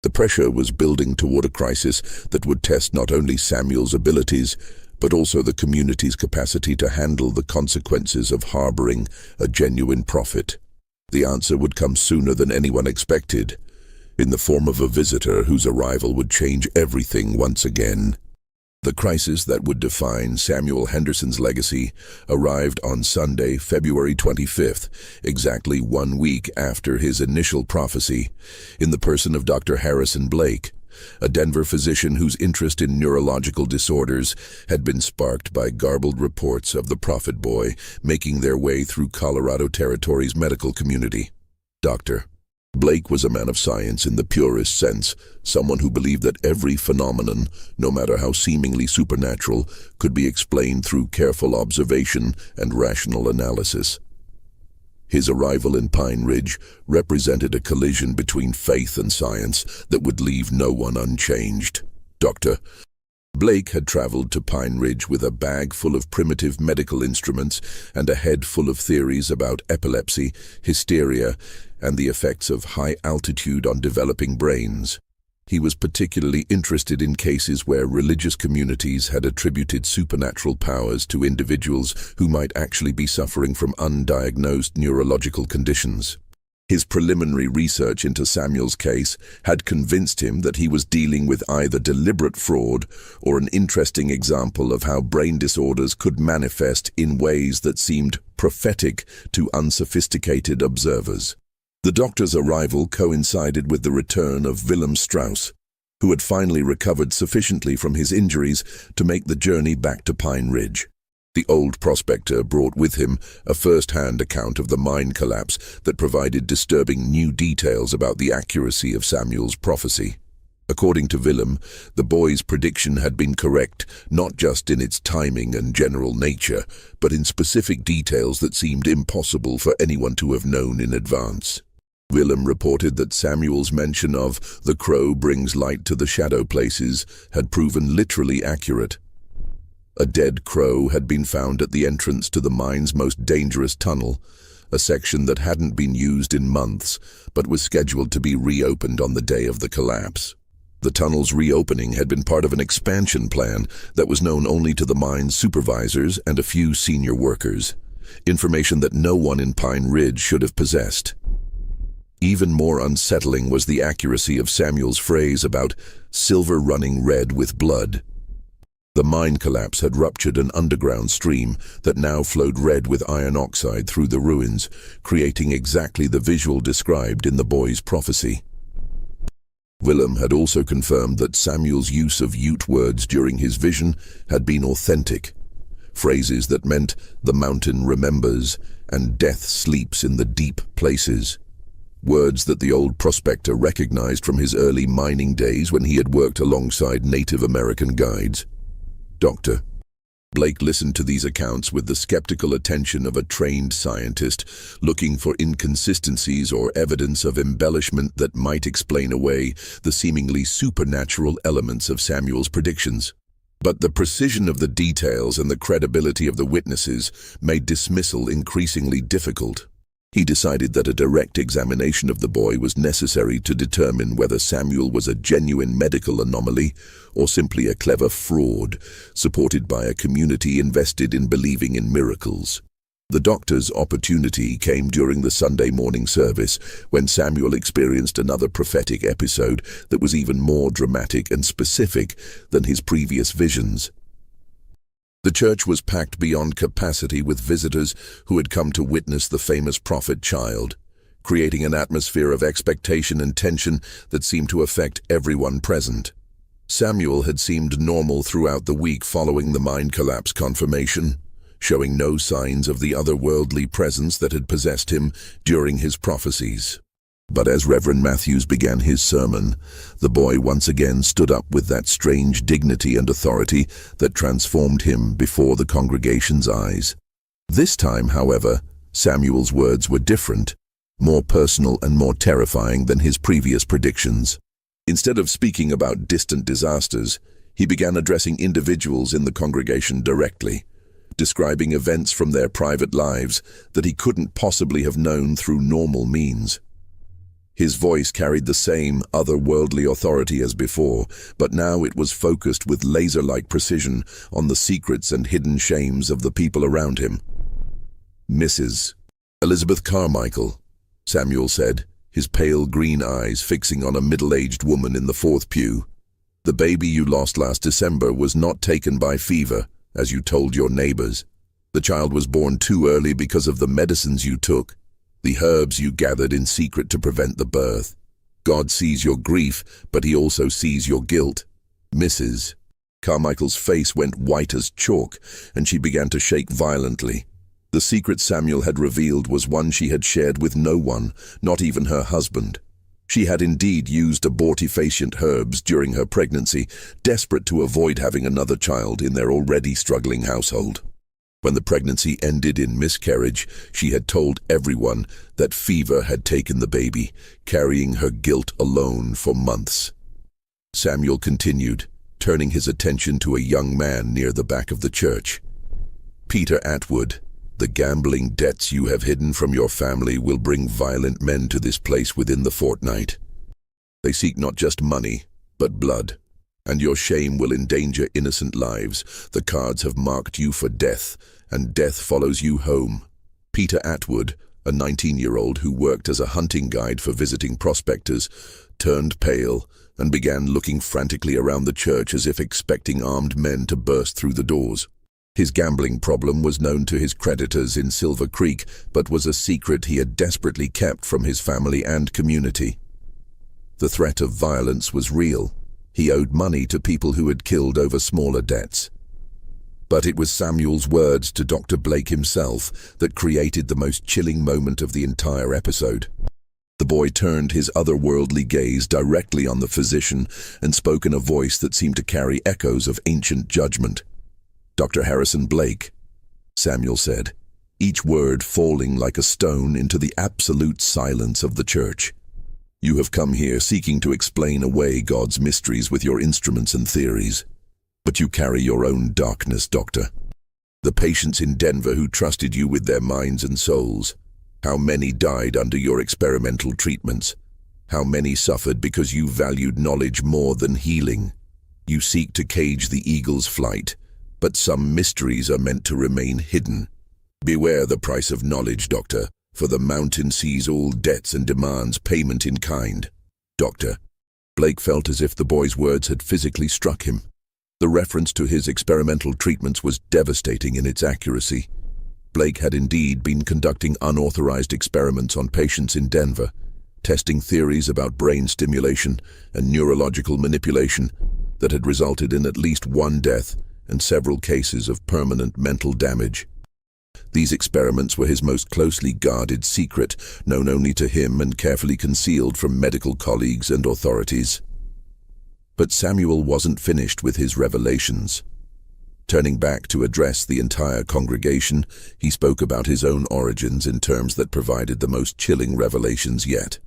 The pressure was building toward a crisis that would test not only Samuel's abilities, but also the community's capacity to handle the consequences of harboring a genuine prophet. The answer would come sooner than anyone expected, in the form of a visitor whose arrival would change everything once again. The crisis that would define Samuel Henderson's legacy arrived on Sunday, February 25th, exactly 1 week after his initial prophecy, in the person of Dr. Harrison Blake, a Denver physician whose interest in neurological disorders had been sparked by garbled reports of the prophet boy making their way through Colorado Territory's medical community. Dr. Blake was a man of science in the purest sense, someone who believed that every phenomenon, no matter how seemingly supernatural, could be explained through careful observation and rational analysis. His arrival in Pine Ridge represented a collision between faith and science that would leave no one unchanged. Dr. Blake had traveled to Pine Ridge with a bag full of primitive medical instruments and a head full of theories about epilepsy, hysteria, and the effects of high altitude on developing brains. He was particularly interested in cases where religious communities had attributed supernatural powers to individuals who might actually be suffering from undiagnosed neurological conditions. His preliminary research into Samuel's case had convinced him that he was dealing with either deliberate fraud or an interesting example of how brain disorders could manifest in ways that seemed prophetic to unsophisticated observers. The doctor's arrival coincided with the return of Willem Strauss, who had finally recovered sufficiently from his injuries to make the journey back to Pine Ridge. The old prospector brought with him a first-hand account of the mine collapse that provided disturbing new details about the accuracy of Samuel's prophecy. According to Willem, the boy's prediction had been correct not just in its timing and general nature, but in specific details that seemed impossible for anyone to have known in advance. Willem reported that Samuel's mention of "the crow brings light to the shadow places" had proven literally accurate. A dead crow had been found at the entrance to the mine's most dangerous tunnel, a section that hadn't been used in months, but was scheduled to be reopened on the day of the collapse. The tunnel's reopening had been part of an expansion plan that was known only to the mine's supervisors and a few senior workers, information that no one in Pine Ridge should have possessed. Even more unsettling was the accuracy of Samuel's phrase about silver running red with blood. The mine collapse had ruptured an underground stream that now flowed red with iron oxide through the ruins, creating exactly the visual described in the boy's prophecy. Willem had also confirmed that Samuel's use of Ute words during his vision had been authentic, phrases that meant "the mountain remembers" and "death sleeps in the deep places." Words that the old prospector recognized from his early mining days when he had worked alongside Native American guides. Dr. Blake listened to these accounts with the skeptical attention of a trained scientist, looking for inconsistencies or evidence of embellishment that might explain away the seemingly supernatural elements of Samuel's predictions. But the precision of the details and the credibility of the witnesses made dismissal increasingly difficult. He decided that a direct examination of the boy was necessary to determine whether Samuel was a genuine medical anomaly or simply a clever fraud, supported by a community invested in believing in miracles. The doctor's opportunity came during the Sunday morning service, when Samuel experienced another prophetic episode that was even more dramatic and specific than his previous visions. The church was packed beyond capacity with visitors who had come to witness the famous prophet child, creating an atmosphere of expectation and tension that seemed to affect everyone present. Samuel had seemed normal throughout the week following the mine collapse confirmation, showing no signs of the otherworldly presence that had possessed him during his prophecies. But as Reverend Matthews began his sermon, the boy once again stood up with that strange dignity and authority that transformed him before the congregation's eyes. This time, however, Samuel's words were different, more personal and more terrifying than his previous predictions. Instead of speaking about distant disasters, he began addressing individuals in the congregation directly, describing events from their private lives that he couldn't possibly have known through normal means. His voice carried the same otherworldly authority as before, but now it was focused with laser-like precision on the secrets and hidden shames of the people around him. "Mrs. Elizabeth Carmichael," Samuel said, his pale green eyes fixing on a middle-aged woman in the fourth pew. "The baby you lost last December was not taken by fever, as you told your neighbors. The child was born too early because of the medicines you took, the herbs you gathered in secret to prevent the birth. God sees your grief, but he also sees your guilt. Mrs. Carmichael's face went white as chalk, and she began to shake violently. The secret Samuel had revealed was one she had shared with no one, not even her husband. She had indeed used abortifacient herbs during her pregnancy, desperate to avoid having another child in their already struggling household. When the pregnancy ended in miscarriage, she had told everyone that fever had taken the baby, carrying her guilt alone for months. Samuel continued, turning his attention to a young man near the back of the church. "Peter Atwood, the gambling debts you have hidden from your family will bring violent men to this place within the fortnight. They seek not just money, but blood. And your shame will endanger innocent lives. The cards have marked you for death, and death follows you home." Peter Atwood, a 19-year-old who worked as a hunting guide for visiting prospectors, turned pale and began looking frantically around the church as if expecting armed men to burst through the doors. His gambling problem was known to his creditors in Silver Creek, but was a secret he had desperately kept from his family and community. The threat of violence was real. He owed money to people who had killed over smaller debts. But it was Samuel's words to Dr. Blake himself that created the most chilling moment of the entire episode. The boy turned his otherworldly gaze directly on the physician and spoke in a voice that seemed to carry echoes of ancient judgment. "Dr. Harrison Blake," Samuel said, each word falling like a stone into the absolute silence of the church. "You have come here seeking to explain away God's mysteries with your instruments and theories. But you carry your own darkness, Doctor. The patients in Denver who trusted you with their minds and souls. How many died under your experimental treatments? How many suffered because you valued knowledge more than healing? You seek to cage the eagle's flight, but some mysteries are meant to remain hidden. Beware the price of knowledge, Doctor, for the mountain sees all debts and demands payment in kind. Doctor." Blake felt as if the boy's words had physically struck him. The reference to his experimental treatments was devastating in its accuracy. Blake had indeed been conducting unauthorized experiments on patients in Denver, testing theories about brain stimulation and neurological manipulation that had resulted in at least one death and several cases of permanent mental damage. These experiments were his most closely guarded secret, known only to him and carefully concealed from medical colleagues and authorities. But Samuel wasn't finished with his revelations. Turning back to address the entire congregation, he spoke about his own origins in terms that provided the most chilling revelations yet.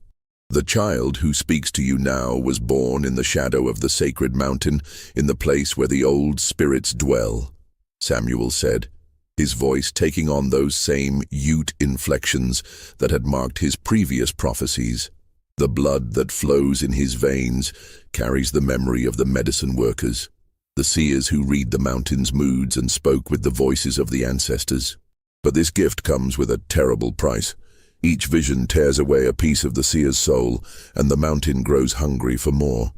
"The child who speaks to you now was born in the shadow of the sacred mountain, in the place where the old spirits dwell," Samuel said, his voice taking on those same Ute inflections that had marked his previous prophecies. "The blood that flows in his veins carries the memory of the medicine workers, the seers who read the mountain's moods and spoke with the voices of the ancestors. But this gift comes with a terrible price. Each vision tears away a piece of the seer's soul, and the mountain grows hungry for more."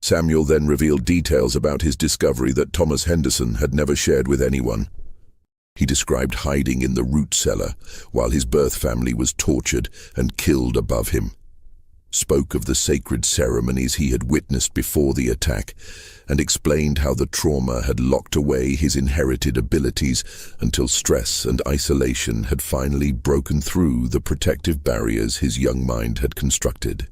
Samuel then revealed details about his discovery that Thomas Henderson had never shared with anyone. He described hiding in the root cellar while his birth family was tortured and killed above him, spoke of the sacred ceremonies he had witnessed before the attack, and explained how the trauma had locked away his inherited abilities until stress and isolation had finally broken through the protective barriers his young mind had constructed.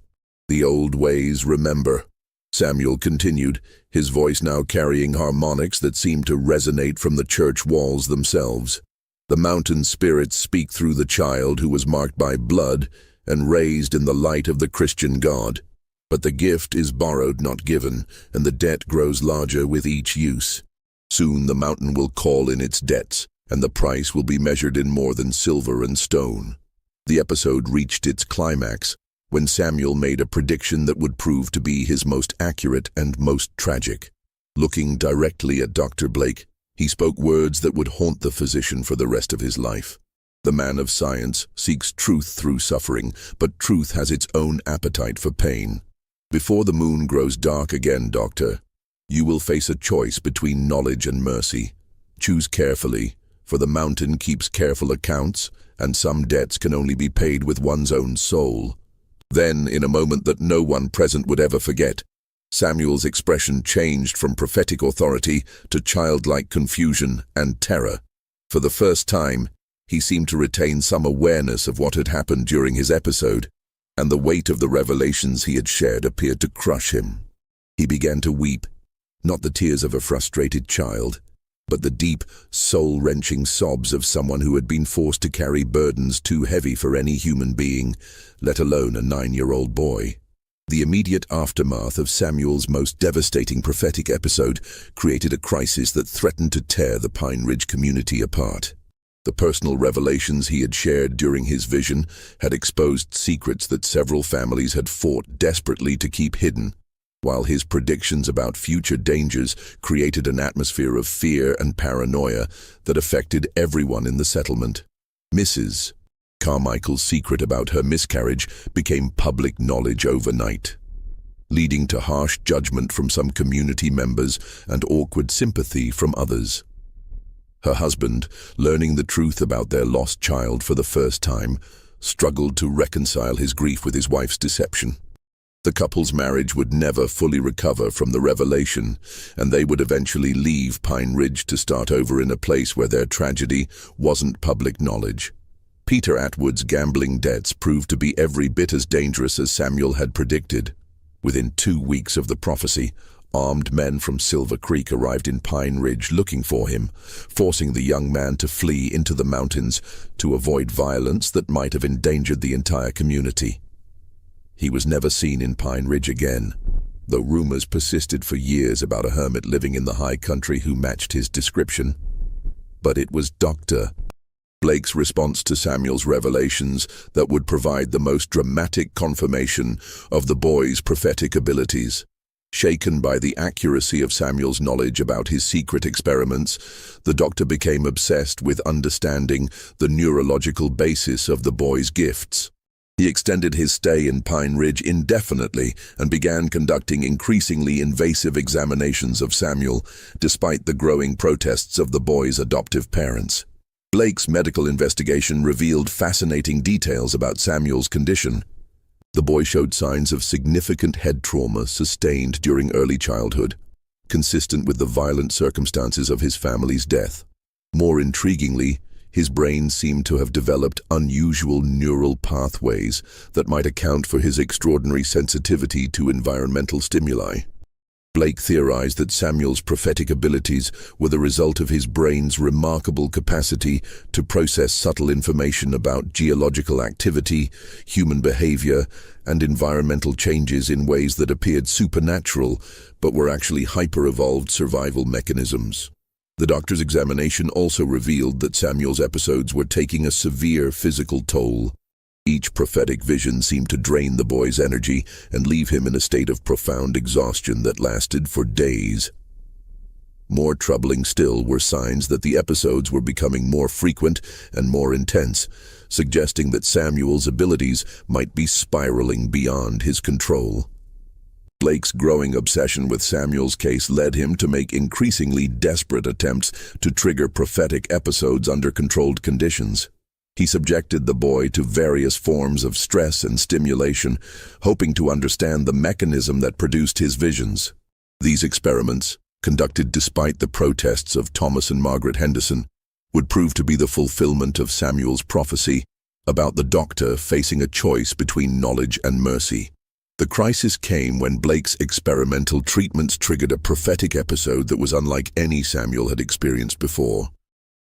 "The old ways remember," Samuel continued, his voice now carrying harmonics that seemed to resonate from the church walls themselves. "The mountain spirits speak through the child who was marked by blood and raised in the light of the Christian God. But the gift is borrowed, not given, and the debt grows larger with each use. Soon the mountain will call in its debts, and the price will be measured in more than silver and stone." The episode reached its climax when Samuel made a prediction that would prove to be his most accurate and most tragic. Looking directly at Dr. Blake, he spoke words that would haunt the physician for the rest of his life. The man of science seeks truth through suffering, but truth has its own appetite for pain. Before the moon grows dark again, Doctor, you will face a choice between knowledge and mercy. Choose carefully, for the mountain keeps careful accounts, and some debts can only be paid with one's own soul. Then, in a moment that no one present would ever forget, Samuel's expression changed from prophetic authority to childlike confusion and terror. For the first time, he seemed to retain some awareness of what had happened during his episode, and the weight of the revelations he had shared appeared to crush him. He began to weep, not the tears of a frustrated child, but the deep, soul-wrenching sobs of someone who had been forced to carry burdens too heavy for any human being, let alone a 9-year-old boy. The immediate aftermath of Samuel's most devastating prophetic episode created a crisis that threatened to tear the Pine Ridge community apart. The personal revelations he had shared during his vision had exposed secrets that several families had fought desperately to keep hidden, while his predictions about future dangers created an atmosphere of fear and paranoia that affected everyone in the settlement. Mrs. Carmichael's secret about her miscarriage became public knowledge overnight, leading to harsh judgment from some community members and awkward sympathy from others. Her husband, learning the truth about their lost child for the first time, struggled to reconcile his grief with his wife's deception. The couple's marriage would never fully recover from the revelation, and they would eventually leave Pine Ridge to start over in a place where their tragedy wasn't public knowledge. Peter Atwood's gambling debts proved to be every bit as dangerous as Samuel had predicted. Within 2 weeks of the prophecy, armed men from Silver Creek arrived in Pine Ridge looking for him, forcing the young man to flee into the mountains to avoid violence that might have endangered the entire community. He was never seen in Pine Ridge again, though rumors persisted for years about a hermit living in the high country who matched his description. But it was Dr. Blake's response to Samuel's revelations that would provide the most dramatic confirmation of the boy's prophetic abilities. Shaken by the accuracy of Samuel's knowledge about his secret experiments, the doctor became obsessed with understanding the neurological basis of the boy's gifts. He extended his stay in Pine Ridge indefinitely and began conducting increasingly invasive examinations of Samuel, despite the growing protests of the boy's adoptive parents. Blake's medical investigation revealed fascinating details about Samuel's condition. The boy showed signs of significant head trauma sustained during early childhood, consistent with the violent circumstances of his family's death. More intriguingly, his brain seemed to have developed unusual neural pathways that might account for his extraordinary sensitivity to environmental stimuli. Blake theorized that Samuel's prophetic abilities were the result of his brain's remarkable capacity to process subtle information about geological activity, human behavior, and environmental changes in ways that appeared supernatural but were actually hyper-evolved survival mechanisms. The doctor's examination also revealed that Samuel's episodes were taking a severe physical toll. Each prophetic vision seemed to drain the boy's energy and leave him in a state of profound exhaustion that lasted for days. More troubling still were signs that the episodes were becoming more frequent and more intense, suggesting that Samuel's abilities might be spiraling beyond his control. Blake's growing obsession with Samuel's case led him to make increasingly desperate attempts to trigger prophetic episodes under controlled conditions. He subjected the boy to various forms of stress and stimulation, hoping to understand the mechanism that produced his visions. These experiments, conducted despite the protests of Thomas and Margaret Henderson, would prove to be the fulfillment of Samuel's prophecy about the doctor facing a choice between knowledge and mercy. The crisis came when Blake's experimental treatments triggered a prophetic episode that was unlike any Samuel had experienced before.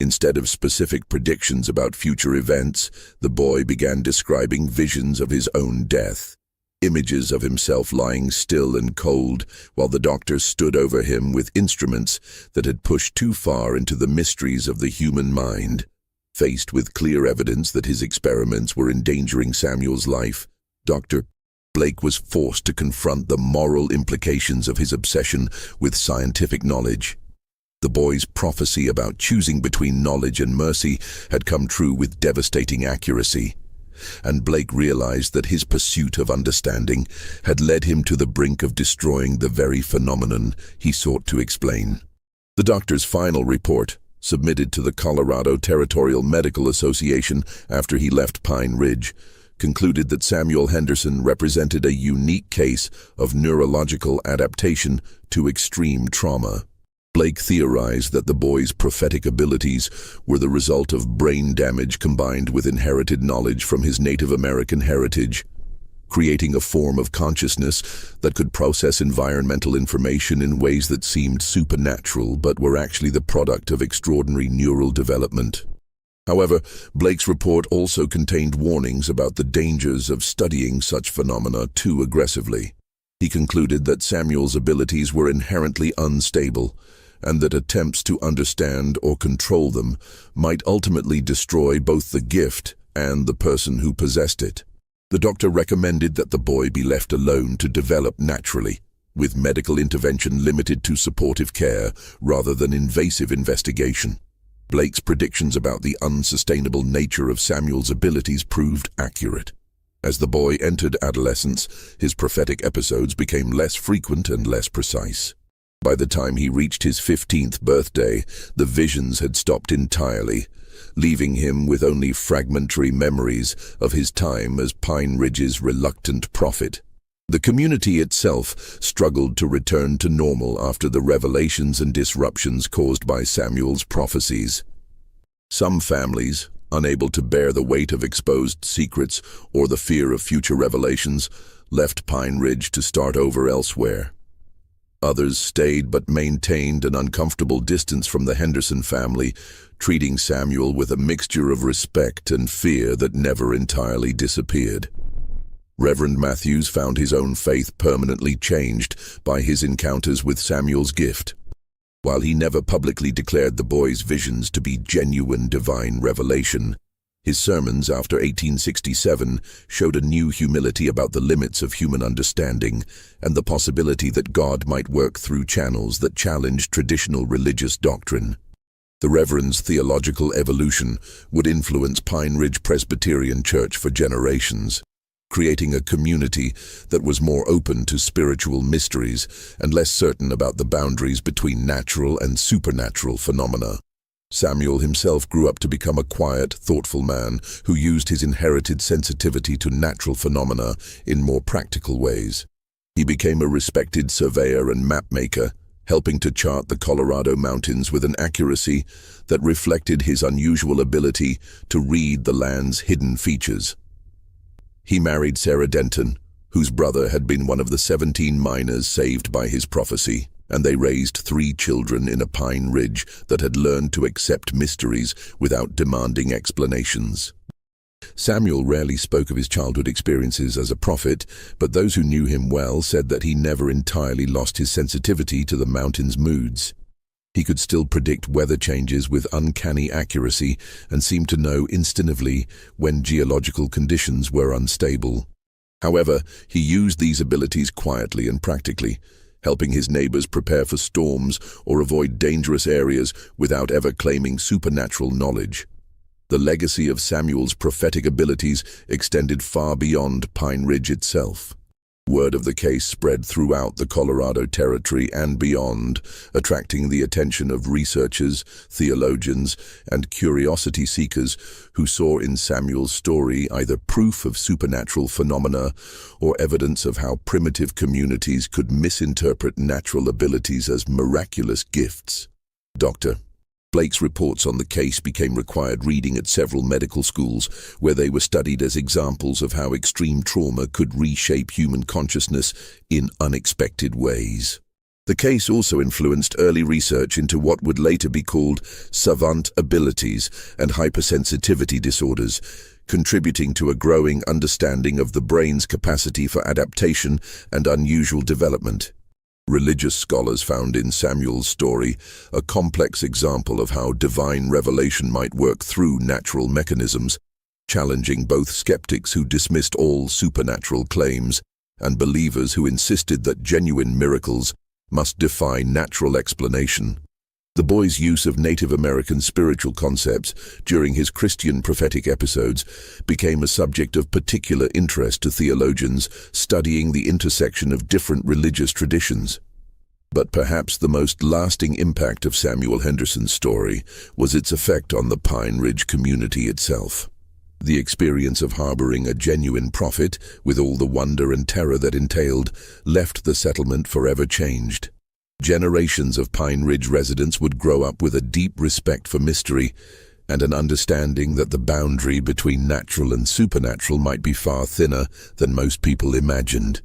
Instead of specific predictions about future events, the boy began describing visions of his own death. Images of himself lying still and cold while the doctor stood over him with instruments that had pushed too far into the mysteries of the human mind. Faced with clear evidence that his experiments were endangering Samuel's life, Dr. Blake was forced to confront the moral implications of his obsession with scientific knowledge. The boy's prophecy about choosing between knowledge and mercy had come true with devastating accuracy, and Blake realized that his pursuit of understanding had led him to the brink of destroying the very phenomenon he sought to explain. The doctor's final report, submitted to the Colorado Territorial Medical Association after he left Pine Ridge, concluded that Samuel Henderson represented a unique case of neurological adaptation to extreme trauma. Blake theorized that the boy's prophetic abilities were the result of brain damage combined with inherited knowledge from his Native American heritage, creating a form of consciousness that could process environmental information in ways that seemed supernatural but were actually the product of extraordinary neural development. However, Blake's report also contained warnings about the dangers of studying such phenomena too aggressively. He concluded that Samuel's abilities were inherently unstable, and that attempts to understand or control them might ultimately destroy both the gift and the person who possessed it. The doctor recommended that the boy be left alone to develop naturally, with medical intervention limited to supportive care rather than invasive investigation. Blake's predictions about the unsustainable nature of Samuel's abilities proved accurate. As the boy entered adolescence, his prophetic episodes became less frequent and less precise. By the time he reached his 15th birthday, the visions had stopped entirely, leaving him with only fragmentary memories of his time as Pine Ridge's reluctant prophet. The community itself struggled to return to normal after the revelations and disruptions caused by Samuel's prophecies. Some families, unable to bear the weight of exposed secrets or the fear of future revelations, left Pine Ridge to start over elsewhere. Others stayed but maintained an uncomfortable distance from the Henderson family, treating Samuel with a mixture of respect and fear that never entirely disappeared. Reverend Matthews found his own faith permanently changed by his encounters with Samuel's gift. While he never publicly declared the boy's visions to be genuine divine revelation, his sermons after 1867 showed a new humility about the limits of human understanding and the possibility that God might work through channels that challenged traditional religious doctrine. The Reverend's theological evolution would influence Pine Ridge Presbyterian Church for generations, creating a community that was more open to spiritual mysteries and less certain about the boundaries between natural and supernatural phenomena. Samuel himself grew up to become a quiet, thoughtful man who used his inherited sensitivity to natural phenomena in more practical ways. He became a respected surveyor and mapmaker, helping to chart the Colorado mountains with an accuracy that reflected his unusual ability to read the land's hidden features. He married Sarah Denton, whose brother had been one of the 17 miners saved by his prophecy, and they raised 3 children in a Pine Ridge that had learned to accept mysteries without demanding explanations. Samuel rarely spoke of his childhood experiences as a prophet, but those who knew him well said that he never entirely lost his sensitivity to the mountain's moods. He could still predict weather changes with uncanny accuracy and seemed to know instinctively when geological conditions were unstable. However, he used these abilities quietly and practically, helping his neighbors prepare for storms or avoid dangerous areas without ever claiming supernatural knowledge. The legacy of Samuel's prophetic abilities extended far beyond Pine Ridge itself. Word of the case spread throughout the Colorado Territory and beyond, attracting the attention of researchers, theologians, and curiosity seekers who saw in Samuel's story either proof of supernatural phenomena or evidence of how primitive communities could misinterpret natural abilities as miraculous gifts. Dr. Blake's reports on the case became required reading at several medical schools, where they were studied as examples of how extreme trauma could reshape human consciousness in unexpected ways. The case also influenced early research into what would later be called savant abilities and hypersensitivity disorders, contributing to a growing understanding of the brain's capacity for adaptation and unusual development. Religious scholars found in Samuel's story a complex example of how divine revelation might work through natural mechanisms, challenging both skeptics who dismissed all supernatural claims and believers who insisted that genuine miracles must defy natural explanation. The boy's use of Native American spiritual concepts during his Christian prophetic episodes became a subject of particular interest to theologians studying the intersection of different religious traditions. But perhaps the most lasting impact of Samuel Henderson's story was its effect on the Pine Ridge community itself. The experience of harboring a genuine prophet, with all the wonder and terror that entailed, left the settlement forever changed. Generations of Pine Ridge residents would grow up with a deep respect for mystery and an understanding that the boundary between natural and supernatural might be far thinner than most people imagined.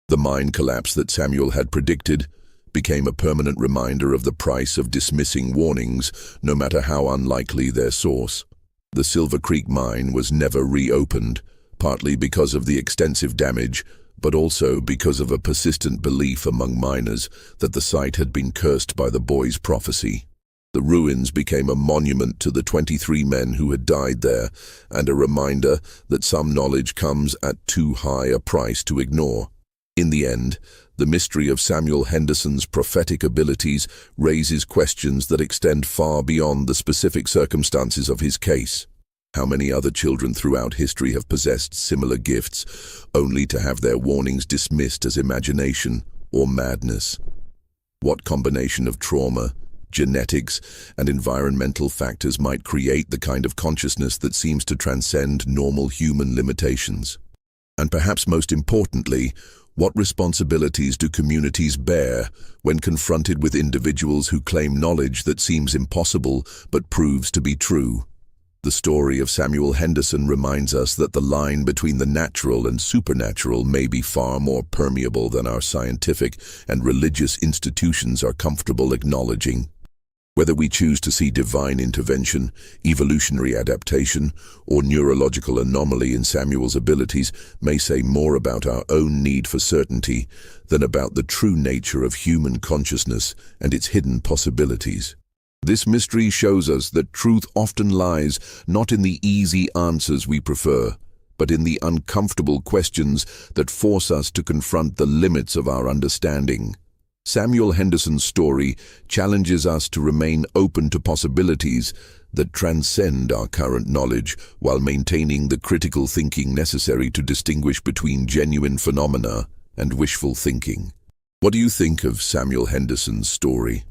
The mine collapse that Samuel had predicted became a permanent reminder of the price of dismissing warnings, no matter how unlikely their source. The Silver Creek mine was never reopened, partly because of the extensive damage, but also because of a persistent belief among miners that the site had been cursed by the boy's prophecy. The ruins became a monument to the 23 men who had died there, and a reminder that some knowledge comes at too high a price to ignore. In the end, the mystery of Samuel Henderson's prophetic abilities raises questions that extend far beyond the specific circumstances of his case. How many other children throughout history have possessed similar gifts, only to have their warnings dismissed as imagination or madness? What combination of trauma, genetics, and environmental factors might create the kind of consciousness that seems to transcend normal human limitations? And perhaps most importantly, what responsibilities do communities bear when confronted with individuals who claim knowledge that seems impossible but proves to be true? The story of Samuel Henderson reminds us that the line between the natural and supernatural may be far more permeable than our scientific and religious institutions are comfortable acknowledging. Whether we choose to see divine intervention, evolutionary adaptation, or neurological anomaly in Samuel's abilities may say more about our own need for certainty than about the true nature of human consciousness and its hidden possibilities. This mystery shows us that truth often lies not in the easy answers we prefer, but in the uncomfortable questions that force us to confront the limits of our understanding. Samuel Henderson's story challenges us to remain open to possibilities that transcend our current knowledge while maintaining the critical thinking necessary to distinguish between genuine phenomena and wishful thinking. What do you think of Samuel Henderson's story?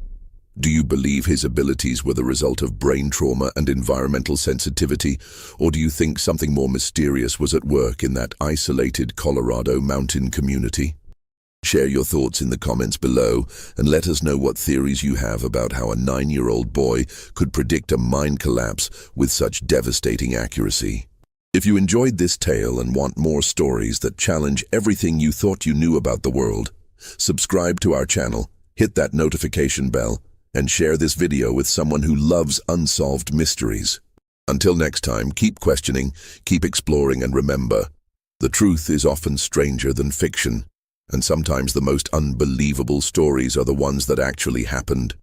Do you believe his abilities were the result of brain trauma and environmental sensitivity, or do you think something more mysterious was at work in that isolated Colorado mountain community? Share your thoughts in the comments below and let us know what theories you have about how a 9-year-old boy could predict a mine collapse with such devastating accuracy. If you enjoyed this tale and want more stories that challenge everything you thought you knew about the world, subscribe to our channel, hit that notification bell, and share this video with someone who loves unsolved mysteries. Until next time, keep questioning, keep exploring, and remember, the truth is often stranger than fiction. And sometimes the most unbelievable stories are the ones that actually happened.